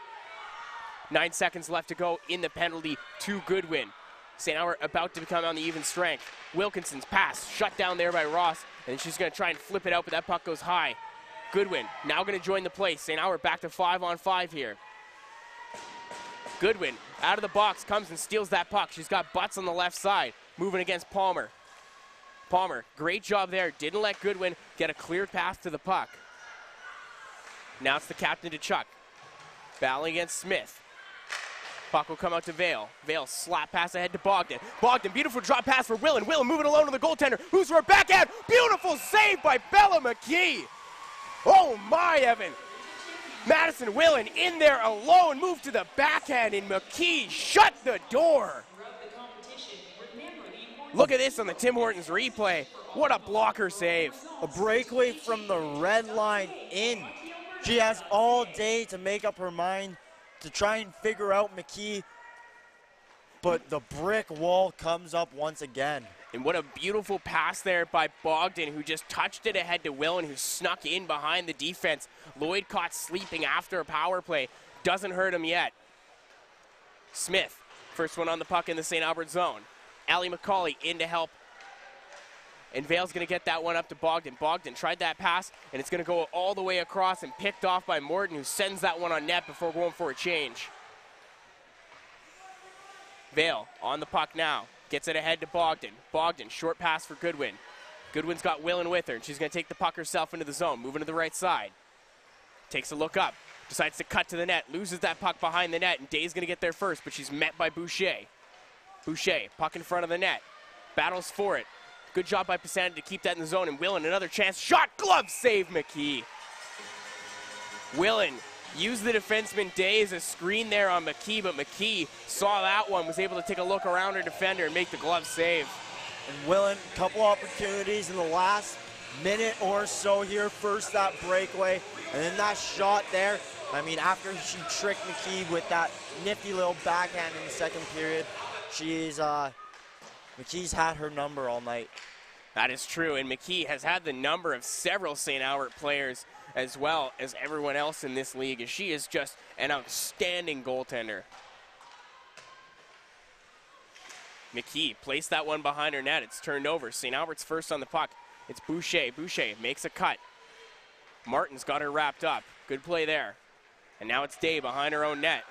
9 seconds left to go in the penalty to Goodwin. St. Albert about to become on the even strength. Wilkinson's pass shut down there by Ross, and she's going to try and flip it out, but that puck goes high. Goodwin now going to join the play. St. Albert back to 5-on-5 here. Goodwin out of the box comes and steals that puck. She's got Butts on the left side, moving against Palmer. Palmer, great job there. Didn't let Goodwin get a clear path to the puck. Now it's the captain to Chuck. Battling against Smith. Puck will come out to Vale. Vale slap pass ahead to Bogdan. Bogdan, beautiful drop pass for Willen. Willen moving alone to the goaltender. Who's for a backhand? Beautiful save by Bella McKee. Oh my, Evan. Madison Willen in there alone. Move to the backhand, and McKee shut the door. Look at this on the Tim Hortons replay. What a blocker save. A breakaway from the red line in. She has all day to make up her mind to try and figure out McKee, but the brick wall comes up once again. And what a beautiful pass there by Bogdan, who just touched it ahead to Willen, who snuck in behind the defense. Lloyd caught sleeping after a power play. Doesn't hurt him yet. Smith, first one on the puck in the St. Albert zone. Allie McCauley in to help. And Vale's going to get that one up to Bogdan. Bogdan tried that pass, and it's going to go all the way across and picked off by Morton, who sends that one on net before going for a change. Vale on the puck now. Gets it ahead to Bogdan. Bogdan, short pass for Goodwin. Goodwin's got Willen with her, and she's going to take the puck herself into the zone, moving to the right side. Takes a look up, decides to cut to the net, loses that puck behind the net, and Day's going to get there first, but she's met by Boucher. Boucher, puck in front of the net, battles for it. Good job by Pisani to keep that in the zone, and Willen, another chance. Shot, glove save, McKee. Willen used the defenseman Day as a screen there on McKee, but McKee saw that one, was able to take a look around her defender and make the glove save. And Willen, couple opportunities in the last minute or so here. First that breakaway, and then that shot there. I mean, after she tricked McKee with that nifty little backhand in the second period, McKee's had her number all night. That is true, and McKee has had the number of several St. Albert players as well as everyone else in this league, as she is just an outstanding goaltender. McKee placed that one behind her net. It's turned over. St. Albert's first on the puck. It's Boucher. Boucher makes a cut. Martin's got her wrapped up. Good play there. And now it's Day behind her own net.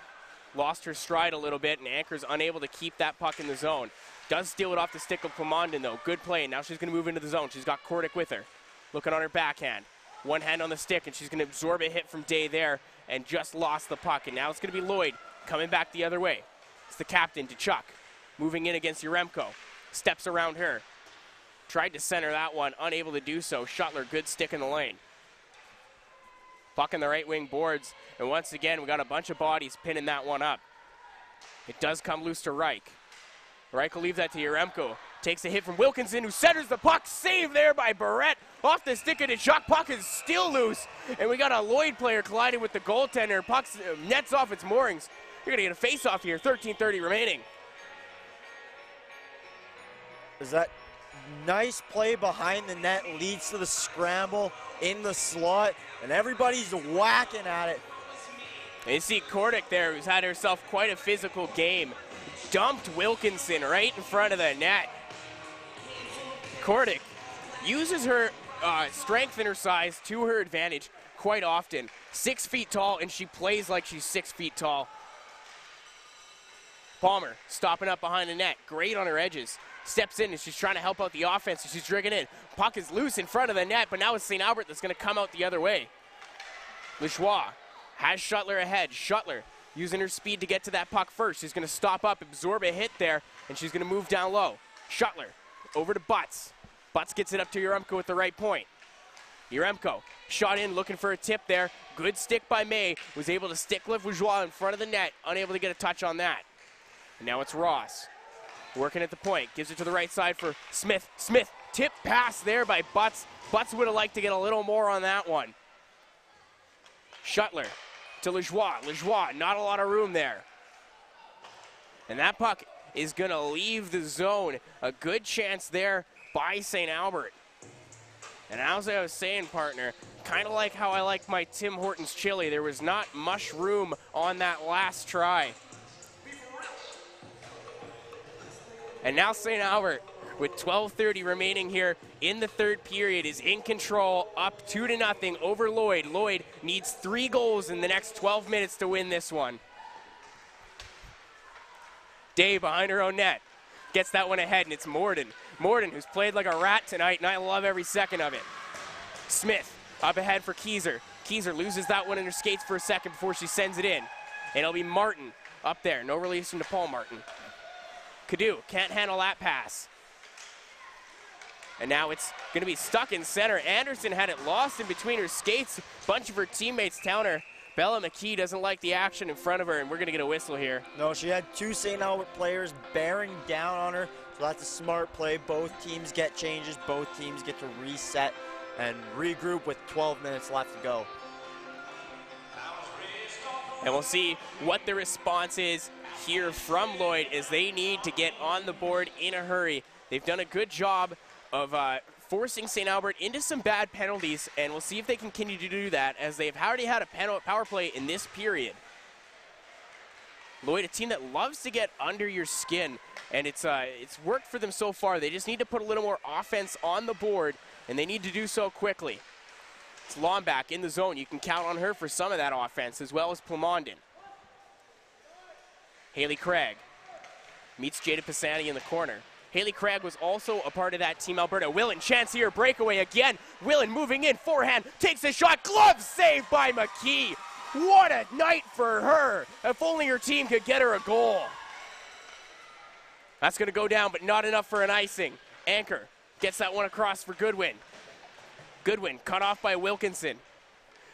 Lost her stride a little bit, and Anchor's unable to keep that puck in the zone. Does steal it off the stick of Plamondon, though. Good play, and now she's going to move into the zone. She's got Kordic with her. Looking on her backhand. One hand on the stick, and she's going to absorb a hit from Day there, and just lost the puck. And now it's going to be Lloyd coming back the other way. It's the captain to Chuck. Moving in against Yaremko. Steps around her. Tried to center that one, unable to do so. Shuttler, good stick in the lane. Puck in the right wing boards, and once again, we got a bunch of bodies pinning that one up. It does come loose to Reich. Reich will leave that to Yaremko. Takes a hit from Wilkinson, who centers the puck. Save there by Barrett. Off the stick of the Chuck. Puck is still loose, and we got a Lloyd player colliding with the goaltender. Puck nets off its moorings. You're going to get a face-off here. 13:30 remaining. Is that nice play behind the net leads to the scramble in the slot, and everybody's whacking at it. And you see Kordic there, who's had herself quite a physical game. Dumped Wilkinson right in front of the net. Kordic uses her strength and her size to her advantage quite often. 6 feet tall, and she plays like she's 6 feet tall. Palmer stopping up behind the net. Great on her edges. Steps in, and she's trying to help out the offense, and she's drigging in. Puck is loose in front of the net, but now it's St. Albert that's going to come out the other way. Lechois has Shuttler ahead. Shuttler using her speed to get to that puck first. She's going to stop up, absorb a hit there, and she's going to move down low. Shuttler over to Butts. Butts gets it up to Yaremko at the right point. Yaremko shot in, looking for a tip there. Good stick by May. Was able to stick Lechois in front of the net. Unable to get a touch on that. And now it's Ross. Working at the point. Gives it to the right side for Smith. Smith, tip pass there by Butts. Butts would have liked to get a little more on that one. Shuttler to Lechois. Lechois, not a lot of room there. And that puck is going to leave the zone. A good chance there by St. Albert. And as I was saying, partner, kind of like how I like my Tim Hortons chili. There was not much room on that last try. And now St. Albert, with 12:30 remaining here in the third period, is in control, up 2-0 over Lloyd. Lloyd needs 3 goals in the next 12 minutes to win this one. Day behind her own net. Gets that one ahead, and it's Morden. Morden, who's played like a rat tonight, and I love every second of it. Smith up ahead for Keyser. Keezer loses that one in her skates for a second before she sends it in. And it'll be Martin up there. No release into Paul Martin. Cadu can't handle that pass. And now it's going to be stuck in center. Anderson had it lost in between her skates. A bunch of her teammates telling her Bella McKee doesn't like the action in front of her, and we're going to get a whistle here. No, she had two St. Albert players bearing down on her, so that's a smart play. Both teams get changes. Both teams get to reset and regroup with 12 minutes left to go. And we'll see what the response is here from Lloyd as they need to get on the board in a hurry. They've done a good job of forcing St. Albert into some bad penalties, and we'll see if they can continue to do that as they've already had a power play in this period. Lloyd, a team that loves to get under your skin, and it's worked for them so far. They just need to put a little more offense on the board, and they need to do so quickly. It's Lomback in the zone. You can count on her for some of that offense, as well as Plamondon. Haley Craig meets Jada Pisani in the corner. Haley Craig was also a part of that Team Alberta. Willen, chance here, breakaway again. Willen moving in, forehand, takes a shot, glove saved by McKee. What a night for her. If only her team could get her a goal. That's gonna go down, but not enough for an icing. Anchor gets that one across for Goodwin. Goodwin cut off by Wilkinson.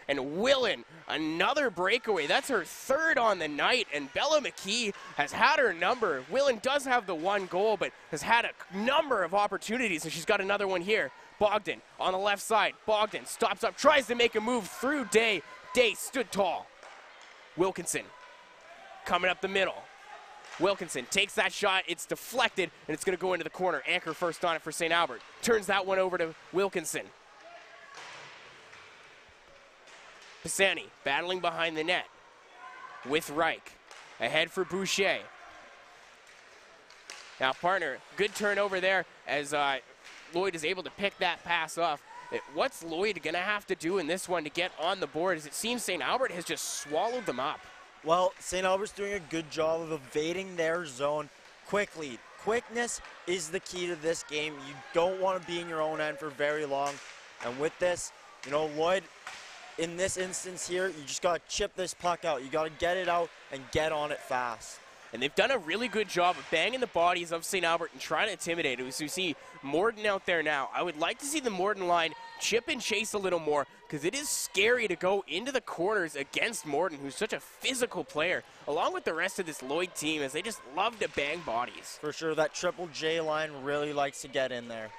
And Willen, another breakaway. That's her third on the night, and Bella McKee has had her number. Willen does have the one goal, but has had a number of opportunities, and she's got another one here. Bogdan on the left side. Bogdan stops up, tries to make a move through Day. Day stood tall. Wilkinson coming up the middle. Wilkinson takes that shot. It's deflected, and it's going to go into the corner. Anchor first on it for St. Albert. Turns that one over to Wilkinson. Pisani battling behind the net with Reich. Ahead for Boucher. Now, partner, good turnover there as Lloyd is able to pick that pass off. What's Lloyd going to have to do in this one to get on the board, as it seems St. Albert has just swallowed them up? Well, St. Albert's doing a good job of evading their zone quickly. Quickness is the key to this game. You don't want to be in your own end for very long. And with this, you know, Lloyd, in this instance here, you just got to chip this puck out. You got to get it out and get on it fast. And they've done a really good job of banging the bodies of St. Albert and trying to intimidate it. As we see Morden out there now, I would like to see the Morden line chip and chase a little more, because it is scary to go into the corners against Morden, who's such a physical player, along with the rest of this Lloyd team, as they just love to bang bodies. For sure, that Triple J line really likes to get in there.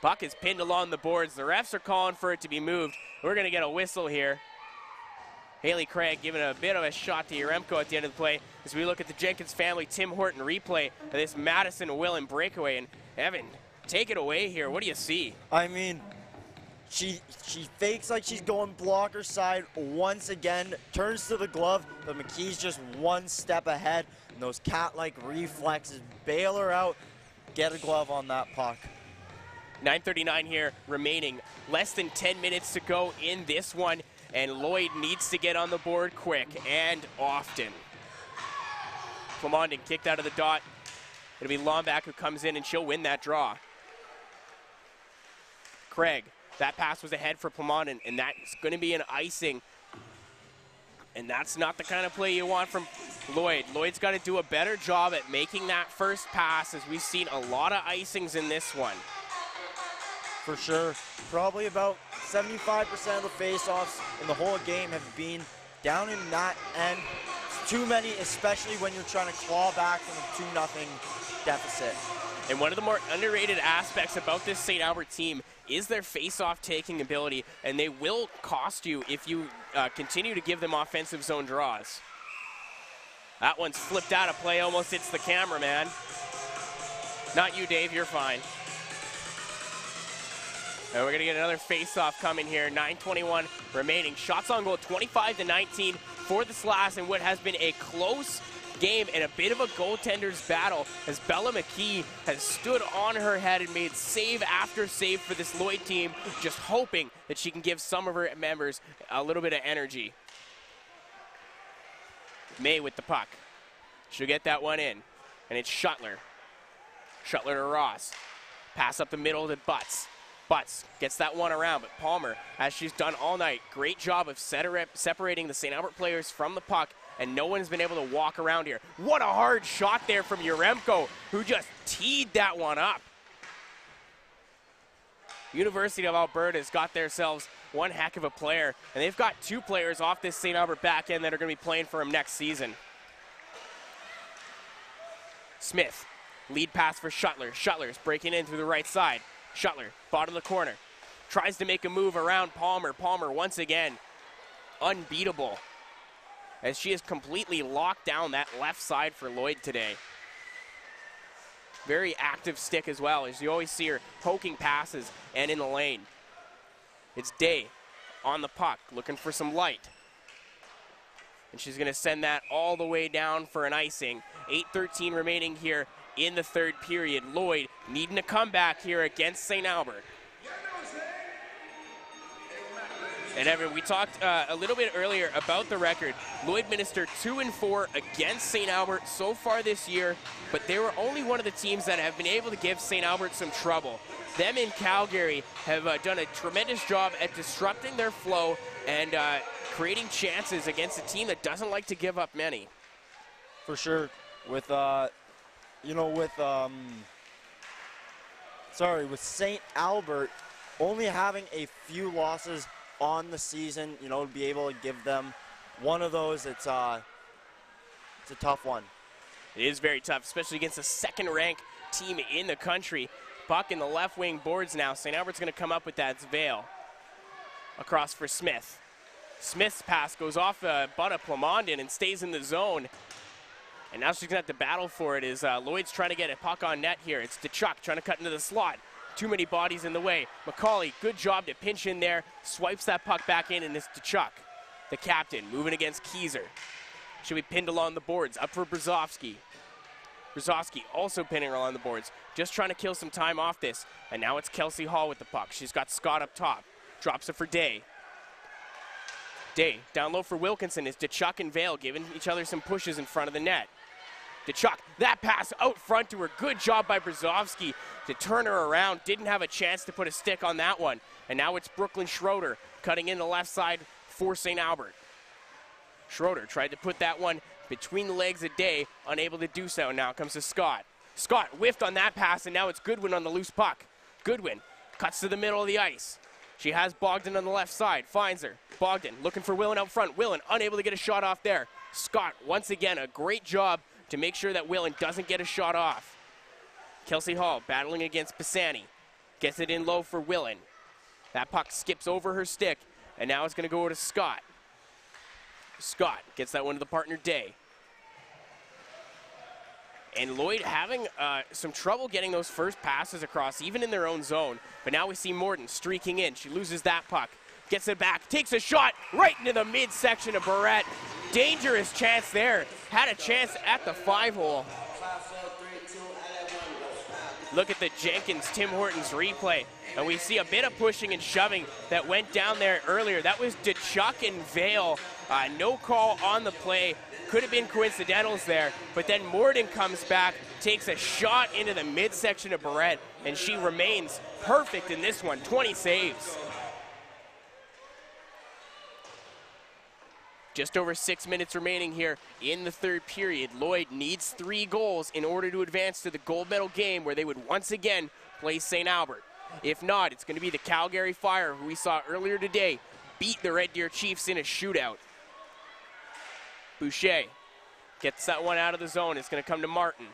Puck is pinned along the boards. The refs are calling for it to be moved. We're going to get a whistle here. Haley Craig giving a bit of a shot to Yaremko at the end of the play as we look at the Jenkins family Tim Horton replay of this Madison Willen breakaway. And Evan, take it away here. What do you see? I mean, she fakes like she's going blocker side once again, turns to the glove, but McKee's just one step ahead. And those cat-like reflexes bail her out, get a glove on that puck. 9:39 here remaining. Less than 10 minutes to go in this one, and Lloyd needs to get on the board quick and often. Plamondon kicked out of the dot. It'll be Lomback who comes in, and she'll win that draw. Craig, that pass was ahead for Plamondon, and that's going to be an icing. And that's not the kind of play you want from Lloyd. Lloyd's got to do a better job at making that first pass, as we've seen a lot of icings in this one. For sure. Probably about 75% of the face-offs in the whole game have been down in that end. It's too many, especially when you're trying to claw back from a 2-0 deficit. And one of the more underrated aspects about this St. Albert team is their face-off taking ability, and they will cost you if you continue to give them offensive zone draws. That one's flipped out of play, almost hits the camera, man. Not you, Dave, you're fine. And we're going to get another face-off coming here. 9:21 remaining. Shots on goal, 25-19 for the Slash, and what has been a close game and a bit of a goaltender's battle, as Bella McKee has stood on her head and made save after save for this Lloyd team, just hoping that she can give some of her members a little bit of energy. May with the puck. She'll get that one in, and it's Shuttler. Shuttler to Ross. Pass up the middle to Butts. Butts gets that one around, but Palmer, as she's done all night, great job of separating the St. Albert players from the puck, and no one's been able to walk around here. What a hard shot there from Yaremko, who just teed that one up. University of Alberta's got themselves one heck of a player, and they've got 2 players off this St. Albert back end that are going to be playing for him next season. Smith, lead pass for Shuttler. Shuttler's breaking in through the right side. Shuttler, bottom of the corner, tries to make a move around Palmer. Palmer once again, unbeatable, as she has completely locked down that left side for Lloyd today. Very active stick as well, as you always see her poking passes and in the lane. It's Day on the puck, looking for some light. And she's going to send that all the way down for an icing. 8:13 remaining here in the third period. Lloyd needing a comeback here against St. Albert. And Evan, we talked a little bit earlier about the record. Lloydminster 2-4 against St. Albert so far this year, but they were only one of the teams that have been able to give St. Albert some trouble. Them in Calgary have done a tremendous job at disrupting their flow and creating chances against a team that doesn't like to give up many. For sure, with St. Albert only having a few losses on the season, to be able to give them one of those, it's a tough one. It is very tough, especially against the second-ranked team in the country. Puck in the left wing boards now. St. Albert's going to come up with that. It's Vale across for Smith. Smith's pass goes off butt of Plamondon and stays in the zone. And now she's going to have to battle for it as Lloyd's trying to get a puck on net here. It's DeChuck trying to cut into the slot. Too many bodies in the way. McCauley, good job to pinch in there. Swipes that puck back in, and it's DeChuck, the captain, moving against Keyser. Should be pinned along the boards. Up for Brzozowski. Brzozowski also pinning along the boards. Just trying to kill some time off this. And now it's Kelsey Hall with the puck. She's got Scott up top. Drops it for Day. Day down low for Wilkinson as DeChuck and Vale giving each other some pushes in front of the net. DeChuck, that pass out front to her. Good job by Brzozowski to turn her around. Didn't have a chance to put a stick on that one. And now it's Brooklyn Schroeder cutting in the left side for St. Albert. Schroeder tried to put that one between the legs of Day, unable to do so. Now comes to Scott. Scott whiffed on that pass, and now it's Goodwin on the loose puck. Goodwin cuts to the middle of the ice. She has Bogdan on the left side, finds her. Bogdan looking for Willen out front. Willen unable to get a shot off there. Scott, once again, a great job to make sure that Willen doesn't get a shot off. Kelsey Hall battling against Pisani. Gets it in low for Willen. That puck skips over her stick, and now it's going to go to Scott. Scott gets that one to the partner Day. And Lloyd having some trouble getting those first passes across, even in their own zone. But now we see Morton streaking in. She loses that puck. Gets it back, takes a shot right into the midsection of Barrett. Dangerous chance there. Had a chance at the 5-hole. Look at the Jenkins-Tim Hortons replay. And we see a bit of pushing and shoving that went down there earlier. That was DeChuck and Vale. No call on the play. Could have been coincidentals there. But then Morden comes back, takes a shot into the midsection of Barrett, and she remains perfect in this one. 20 saves. Just over 6 minutes remaining here in the third period. Lloyd needs 3 goals in order to advance to the gold medal game, where they would once again play St. Albert. If not, it's going to be the Calgary Fire, who we saw earlier today, beat the Red Deer Chiefs in a shootout. Boucher gets that one out of the zone. It's going to come to Martin.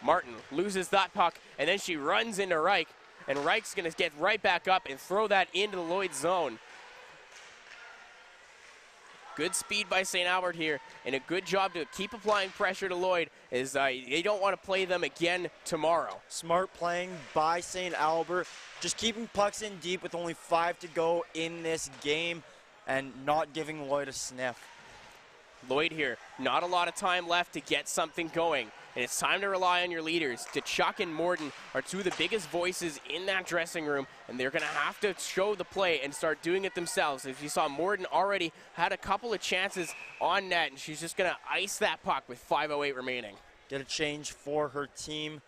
Martin loses that puck, and then she runs into Reich, and Reich's going to get right back up and throw that into the Lloyd zone. Good speed by St. Albert here, and a good job to keep applying pressure to Lloyd, as they don't want to play them again tomorrow. Smart playing by St. Albert, just keeping pucks in deep with only 5 to go in this game and not giving Lloyd a sniff. Lloyd here, not a lot of time left to get something going, and it's time to rely on your leaders. DeChuck and Morden are 2 of the biggest voices in that dressing room, and they're going to have to show the play and start doing it themselves. As you saw, Morden already had a couple of chances on net, and she's just going to ice that puck with 5:08 remaining. Get a change for her team.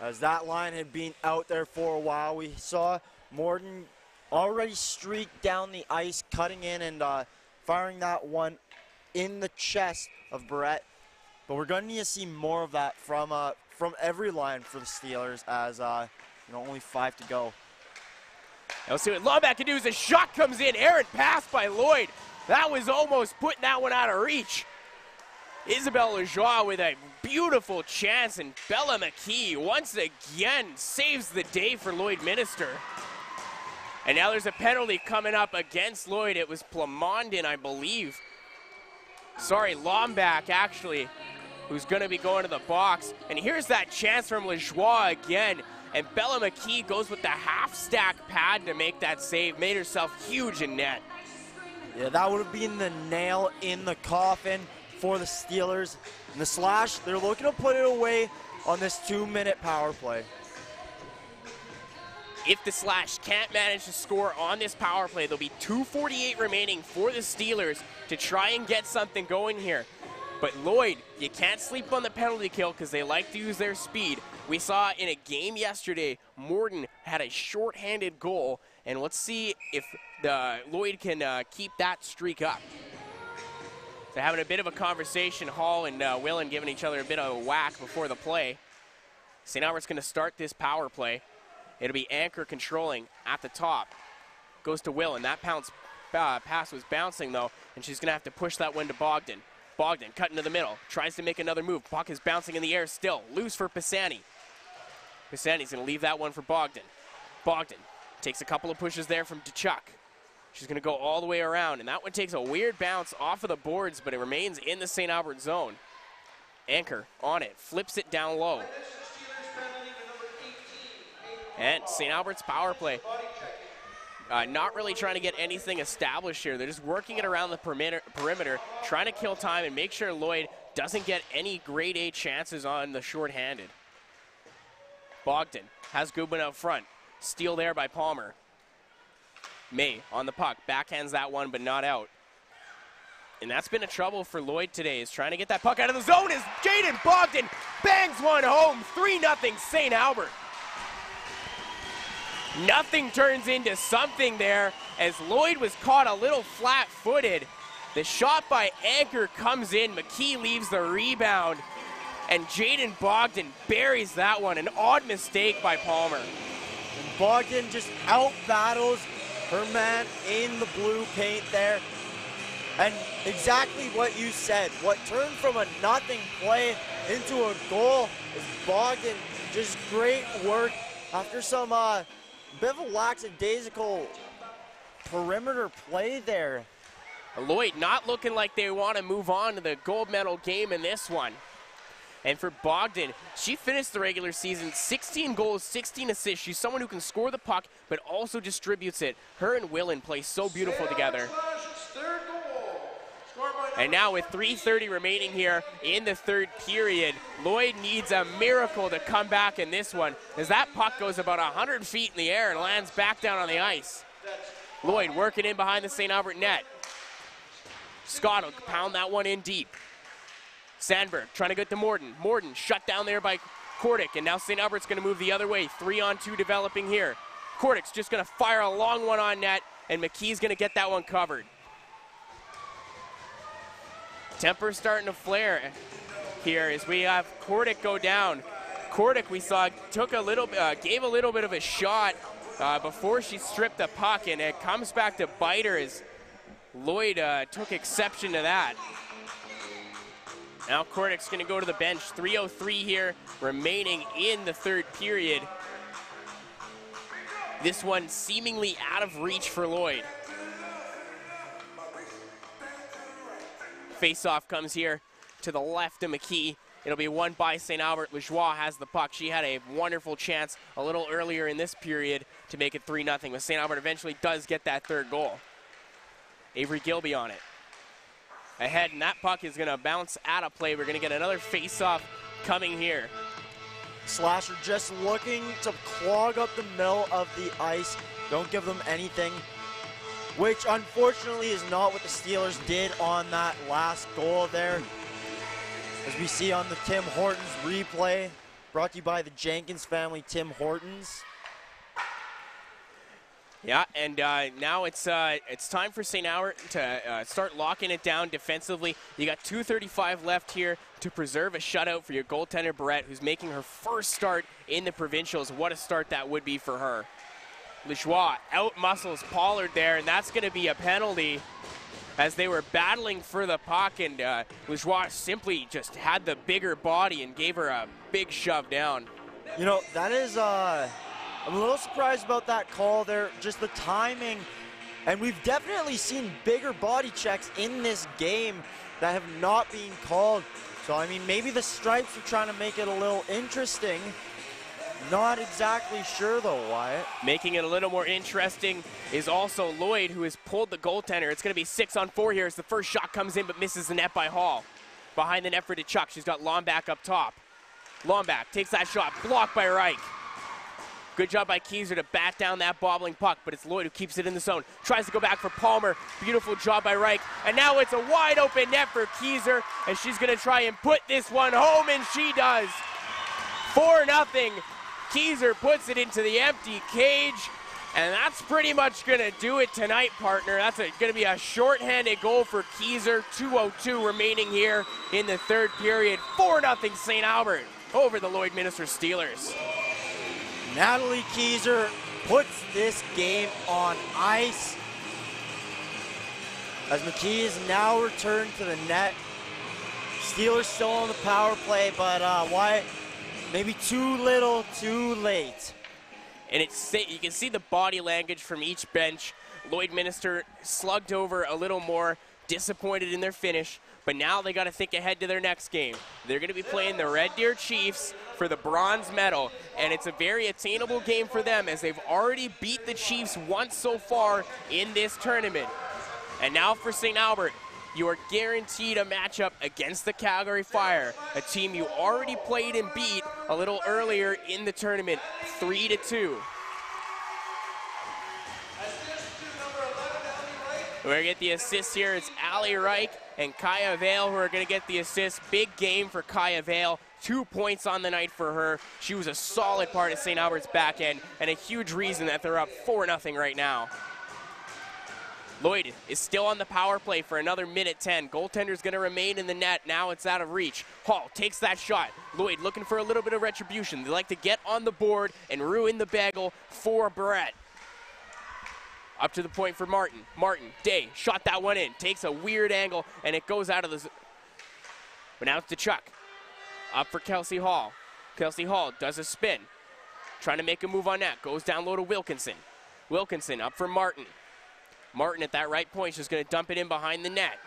as that line had been out there for a while. We saw Morton already streaked down the ice, cutting in and firing that one in the chest of Barrett. But we're going to need to see more of that from every line for the Steelers as only 5 to go. Now let's see what Lomback can do as a shot comes in. Errant pass by Lloyd. That was almost putting that one out of reach. Isabelle Lajoie with a beautiful chance, and Bella McKee once again saves the day for Lloydminster. And now there's a penalty coming up against Lloyd. It was Plamondon, I believe. Sorry, Lomback, actually, who's going to be going to the box. And here's that chance from Lajoie again. And Bella McKee goes with the half-stack pad to make that save. Made herself huge in net. Yeah, that would have been the nail in the coffin for the Steelers. And the Slash, they're looking to put it away on this 2-minute power play. If the Slash can't manage to score on this power play, there'll be 2:48 remaining for the Steelers to try and get something going here. But Lloyd, you can't sleep on the penalty kill because they like to use their speed. We saw in a game yesterday, Morton had a shorthanded goal, and let's see if Lloyd can keep that streak up. They're having a bit of a conversation, Hall and Willen giving each other a bit of a whack before the play. St. Albert's going to start this power play. It'll be Anchor controlling at the top. Goes to Willen. That pass was bouncing, though, and she's going to have to push that one to Bogdan. Bogdan cutting to the middle. Tries to make another move. Puck is bouncing in the air still. Loose for Pisani. Pisani's going to leave that one for Bogdan. Bogdan takes a couple of pushes there from Duchuk. She's going to go all the way around, and that one takes a weird bounce off of the boards, but it remains in the St. Albert zone. Anchor on it. Flips it down low. And St. Albert's power play. Not really trying to get anything established here. They're just working it around the perimeter, trying to kill time and make sure Lloyd doesn't get any grade A chances on the shorthanded. Bogdan has Goodwin out front. Steal there by Palmer. May on the puck. Backhands that one, but not out. And that's been a trouble for Lloyd today, is trying to get that puck out of the zone as Jaden Bogdan bangs one home. 3-0 St. Albert. Nothing turns into something there as Lloyd was caught a little flat-footed. The shot by Anchor comes in. McKee leaves the rebound. And Jaden Bogdan buries that one. An odd mistake by Palmer. And Bogdan just out-battles her man in the blue paint there. And exactly what you said. What turned from a nothing play into a goal is Bogdan. Just great work after some bit of a lackadaisical perimeter play there. Lloyd not looking like they want to move on to the gold medal game in this one. And for Bogdan, she finished the regular season 16 goals, 16 assists. She's someone who can score the puck, but also distributes it. Her and Willen play so beautiful together. And now with 3:30 remaining here in the third period, Lloyd needs a miracle to come back in this one as that puck goes about 100 feet in the air and lands back down on the ice. Lloyd working in behind the St. Albert net. Scott will pound that one in deep. Sandberg trying to get to Morton. Morton shut down there by Kordic, and now St. Albert's going to move the other way. 3-on-2 developing here. Kordic's just going to fire a long one on net, and McKee's going to get that one covered. Temper's starting to flare here as we have Kordic go down. Kordic, we saw, gave a little bit of a shot before she stripped the puck, and it comes back to bite her as Lloyd took exception to that. Now Kordic's going to go to the bench. 3:03 here remaining in the third period. This one seemingly out of reach for Lloyd. Face-off comes here to the left of McKee. It'll be won by St. Albert. Lajoie has the puck. She had a wonderful chance a little earlier in this period to make it 3-0, but St. Albert eventually does get that third goal. Avery Gilby on it. Ahead, and that puck is going to bounce out of play. We're going to get another face-off coming here. Slasher just looking to clog up the middle of the ice. Don't give them anything, which unfortunately is not what the Steelers did on that last goal there. As we see on the Tim Hortons replay, brought to you by the Jenkins family, Tim Hortons. Yeah, and now it's time for St. Albert to start locking it down defensively. You got 2:35 left here to preserve a shutout for your goaltender, Barrett, who's making her first start in the Provincials. What a start that would be for her. Lejoie out-muscles Pollard there, and that's going to be a penalty as they were battling for the puck, and Lejoie simply just had the bigger body and gave her a big shove down. You know, that is, I'm a little surprised about that call there, just the timing. And we've definitely seen bigger body checks in this game that have not been called. So, I mean, maybe the stripes are trying to make it a little interesting. Not exactly sure, though, Wyatt. Making it a little more interesting is also Lloyd, who has pulled the goaltender. It's going to be 6-on-4 here as the first shot comes in but misses the net by Hall. Behind the net for Tkachuk. She's got Lombak up top. Lombak takes that shot, blocked by Reich. Good job by Keyser to bat down that bobbling puck, but it's Lloyd who keeps it in the zone. Tries to go back for Palmer. Beautiful job by Reich. And now it's a wide open net for Keyser, and she's going to try and put this one home, and she does. 4-0. Keyser puts it into the empty cage, and that's pretty much going to do it tonight, partner. That's going to be a shorthanded goal for Keyser. 2:02 remaining here in the third period. 4-0 St. Albert over the Lloydminster Steelers. Natalie Keyser puts this game on ice as McKee is now returned to the net. Steelers still on the power play, but Wyatt, maybe too little, too late. And you can see the body language from each bench. Lloydminster slugged over a little more, disappointed in their finish, but now they got to think ahead to their next game. They're going to be playing the Red Deer Chiefs for the bronze medal, and it's a very attainable game for them as they've already beat the Chiefs once so far in this tournament. And now for St. Albert, you are guaranteed a matchup against the Calgary Fire, a team you already played and beat a little earlier in the tournament, 3-2. We're going to get the assists here. It's Allie Reich and Kaya Vale who are going to get the assists. Big game for Kaya Vale. 2 points on the night for her. She was a solid part of St. Albert's back end and a huge reason that they're up 4-0 right now. Lloyd is still on the power play for another minute 10. Goaltender's going to remain in the net. Now it's out of reach. Hall takes that shot. Lloyd looking for a little bit of retribution. They like to get on the board and ruin the bagel for Barrett. Up to the point for Martin. Martin, Day, shot that one in. Takes a weird angle, and it goes out of the... But now it's Tkachuk. Up for Kelsey Hall. Kelsey Hall does a spin. Trying to make a move on net. Goes down low to Wilkinson. Wilkinson up for Martin. Martin at that right point is just going to dump it in behind the net.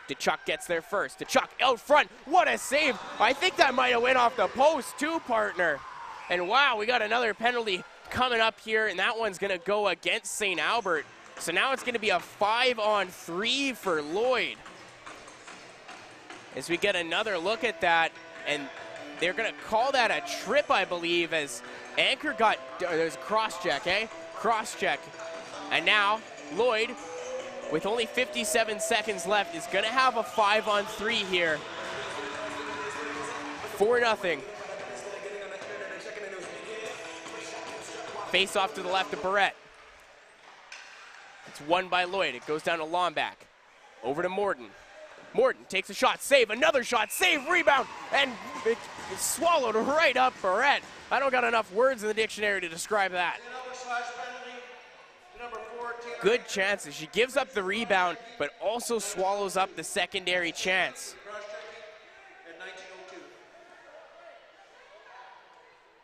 Tkachuk gets there first. Tkachuk out front. What a save. I think that might have went off the post too, partner. And wow, we got another penalty coming up here, and that one's going to go against St. Albert. So now it's going to be a 5-on-3 for Lloyd. As we get another look at that, and they're going to call that a trip, I believe, as Anchor got, there's a cross-check, Cross-check. And now Lloyd, with only 57 seconds left, is going to have a 5-on-3 here. 4-0. Face off to the left of Barrett. It's won by Lloyd. It goes down to Lombak. Over to Morton. Morton takes a shot, save, another shot, save, rebound, and it's swallowed right up Barrett. I don't got enough words in the dictionary to describe that. Good chances. She gives up the rebound, but also swallows up the secondary chance.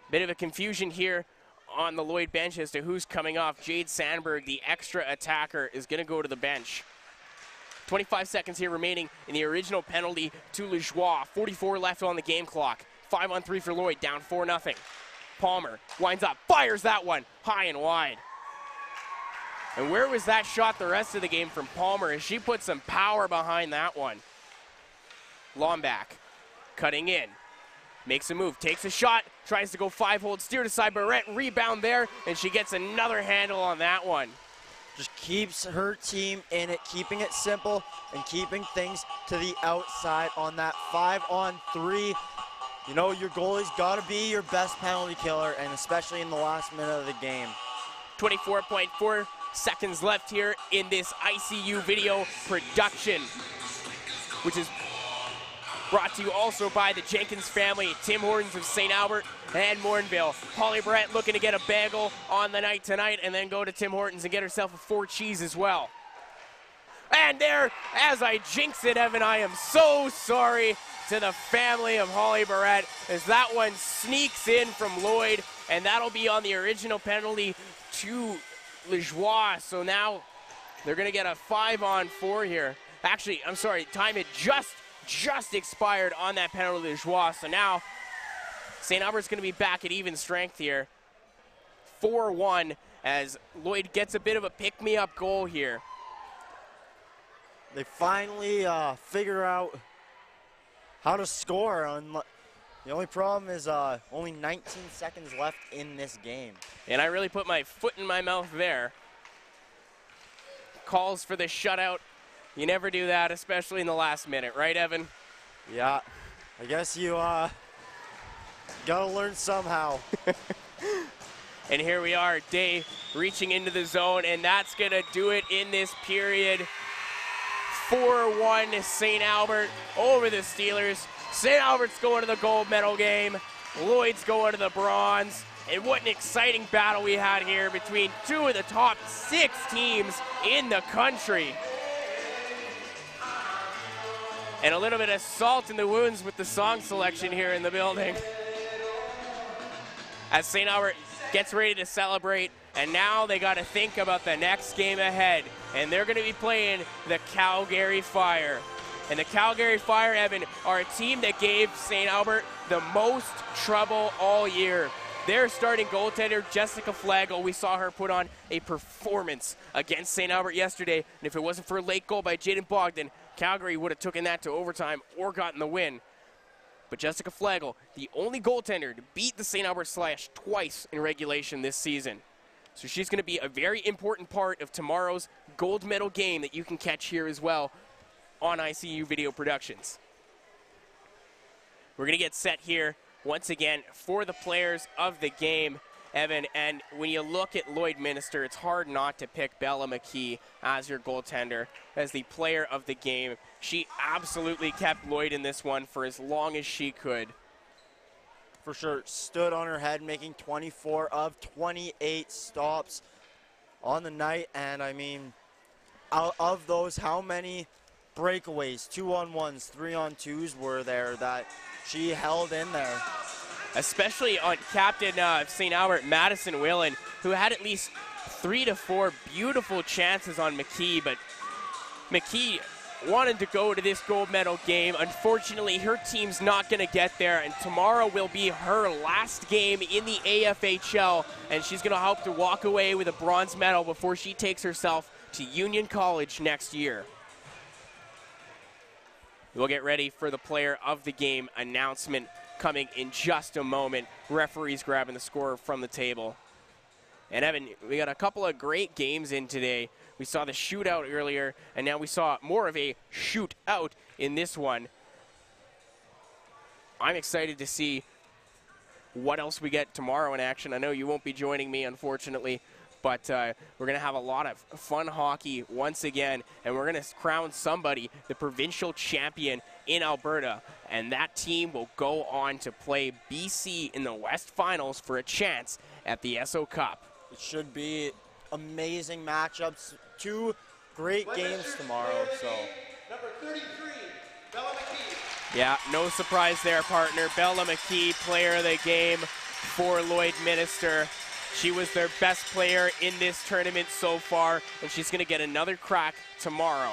Bit of a confusion here on the Lloyd bench as to who's coming off. Jade Sandberg, the extra attacker, is going to go to the bench. 25 seconds here remaining in the original penalty to Lejoie. 44 left on the game clock. 5-on-3 for Lloyd, down 4-0. Palmer winds up, fires that one high and wide. And where was that shot the rest of the game from Palmer as she put some power behind that one? Lombak cutting in. Makes a move, takes a shot, tries to go 5-hold, steer to side, Barrett, rebound there, and she gets another handle on that one. Just keeps her team in it, keeping it simple and keeping things to the outside on that 5-on-3. you know, your goalie's got to be your best penalty killer, and especially in the last minute of the game. 24.4 seconds left here in this ICU video production, which is brought to you also by the Jenkins family, Tim Hortons of St. Albert and Morinville. Holly Brett looking to get a bagel on the night tonight and then go to Tim Hortons and get herself a 4 cheese as well. And there, as I jinx it, Evan, I am so sorry to the family of Holly Barrett as that one sneaks in from Lloyd, and that'll be on the original penalty to Lejoie. So now they're going to get a 5-on-4 here. Actually, I'm sorry, time had just expired on that penalty to Lejoie. So now St. Albert's going to be back at even strength here. 4-1 as Lloyd gets a bit of a pick-me-up goal here. They finally figure out how to score. The only problem is only 19 seconds left in this game. And I really put my foot in my mouth there. Calls for the shutout. You never do that, especially in the last minute, right, Evan? Yeah, I guess you gotta learn somehow. And here we are, Day reaching into the zone, and that's gonna do it in this period. 4-1 St. Albert over the Steelers. St. Albert's going to the gold medal game. Lloyd's going to the bronze. And what an exciting battle we had here between two of the top 6 teams in the country. And a little bit of salt in the wounds with the song selection here in the building. As St. Albert gets ready to celebrate, and now they got to think about the next game ahead. And they're going to be playing the Calgary Fire. And the Calgary Fire, Evan, are a team that gave St. Albert the most trouble all year. Their starting goaltender, Jessica Flagel, we saw her put on a performance against St. Albert yesterday. And if it wasn't for a late goal by Jaden Bogdan, Calgary would have taken that to overtime or gotten the win. But Jessica Flagel, the only goaltender to beat the St. Albert Slash twice in regulation this season. So she's going to be a very important part of tomorrow's gold medal game that you can catch here as well on ICU Video Productions. We're going to get set here once again for the players of the game, Evan. And when you look at Lloydminster, it's hard not to pick Bella McKee as your goaltender, as the player of the game. She absolutely kept Lloyd in this one for as long as she could. For sure, stood on her head, making 24 of 28 stops on the night. And I mean, out of those, how many breakaways, 2-on-1s, 3-on-2s were there that she held in there? Especially on captain of St. Albert, Madison Whelan, who had at least 3 to 4 beautiful chances on McKee, but McKee wanted to go to this gold medal game. Unfortunately, her team's not going to get there, and tomorrow will be her last game in the AFHL, and she's going to hope to walk away with a bronze medal before she takes herself to Union College next year. We'll get ready for the player of the game announcement coming in just a moment. Referees grabbing the score from the table. And Evan, we got a couple of great games in today. We saw the shootout earlier, and now we saw more of a shootout in this one. I'm excited to see what else we get tomorrow in action. I know you won't be joining me, unfortunately, but we're going to have a lot of fun hockey once again, and we're going to crown somebody the provincial champion in Alberta, and that team will go on to play BC in the West Finals for a chance at the SO Cup. It should be amazing matchups. 2 great games tomorrow. So number 33, Bella McKee. Yeah, no surprise there, partner. Bella McKee, player of the game for Lloydminster. She was their best player in this tournament so far, and she's going to get another crack tomorrow.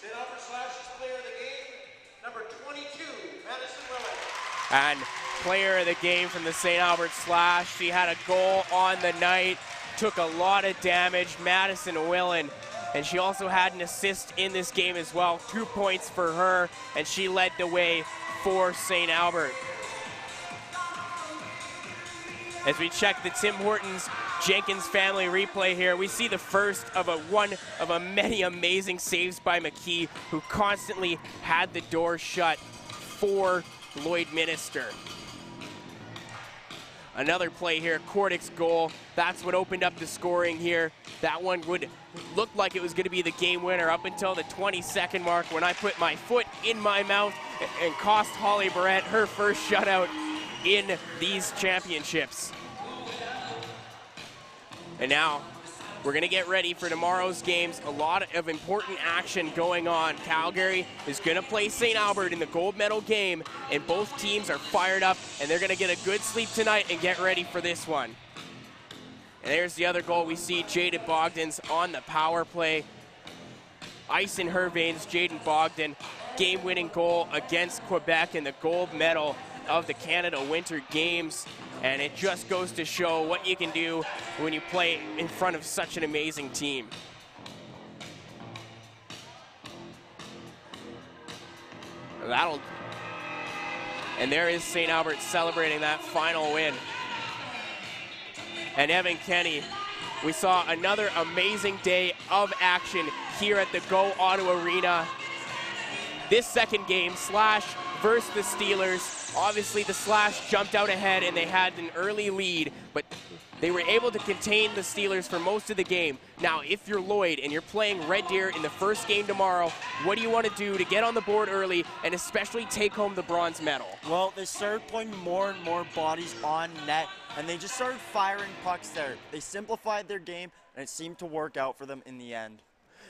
St. Albert Slash's player of the game, number 22, Madison Whelan. And player of the game from the St. Albert Slash. She had a goal on the night, took a lot of damage, Madison Whelan. And she also had an assist in this game as well. 2 points for her, and she led the way for St. Albert. As we check the Tim Hortons Jenkins family replay here, we see the first of many amazing saves by McKee, who constantly had the door shut for Lloydminster. Another play here, Kordick's goal. That's what opened up the scoring here. That one would look like it was going to be the game winner up until the 22nd mark when I put my foot in my mouth and cost Holly Barrett her first shutout in these championships. And now we're going to get ready for tomorrow's games. A lot of important action going on. Calgary is going to play St. Albert in the gold medal game, and both teams are fired up, and they're going to get a good sleep tonight and get ready for this one. And there's the other goal. We see Jaden Bogdan's on the power play. Ice in her veins, Jaden Bogdan, game-winning goal against Quebec in the gold medal of the Canada Winter Games. And it just goes to show what you can do when you play in front of such an amazing team. And there is St. Albert celebrating that final win. And Evan Kenny, we saw another amazing day of action here at the Go Auto Arena. This second game, Slash versus the Steelers. Obviously, the Slash jumped out ahead and they had an early lead, but they were able to contain the Steelers for most of the game. Now, if you're Lloyd and you're playing Red Deer in the first game tomorrow, what do you want to do to get on the board early and especially take home the bronze medal? Well, they started putting more and more bodies on net, and they just started firing pucks there. They simplified their game, and it seemed to work out for them in the end.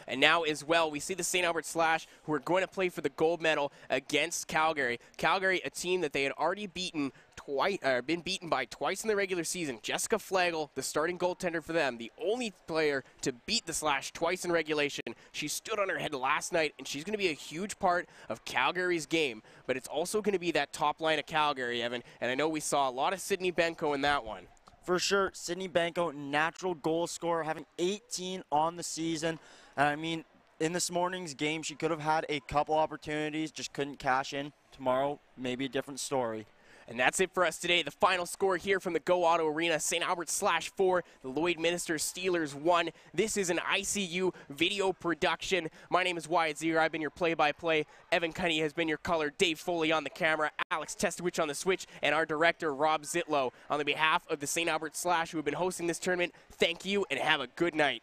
And now as well, we see the St. Albert Slash, who are going to play for the gold medal against Calgary. Calgary, a team that they had already beaten twice, been beaten by twice in the regular season. Jessica Flagel, the starting goaltender for them, the only player to beat the Slash twice in regulation. She stood on her head last night, and she's going to be a huge part of Calgary's game. But it's also going to be that top line of Calgary, Evan. And I know we saw a lot of Sydney Benko in that one. For sure, Sydney Benko, natural goal scorer, having 18 on the season. And I mean, in this morning's game, she could have had a couple opportunities, just couldn't cash in. Tomorrow, maybe a different story. And that's it for us today. The final score here from the Go Auto Arena, St. Albert Slash 4, the Lloydminster Steelers 1. This is an ICU video production. My name is Wyatt Zier. I've been your play-by-play. Evan Cunny has been your color. Dave Foley on the camera. Alex Testowich on the switch. And our director, Rob Zitlow. On the behalf of the St. Albert Slash, who have been hosting this tournament, thank you and have a good night.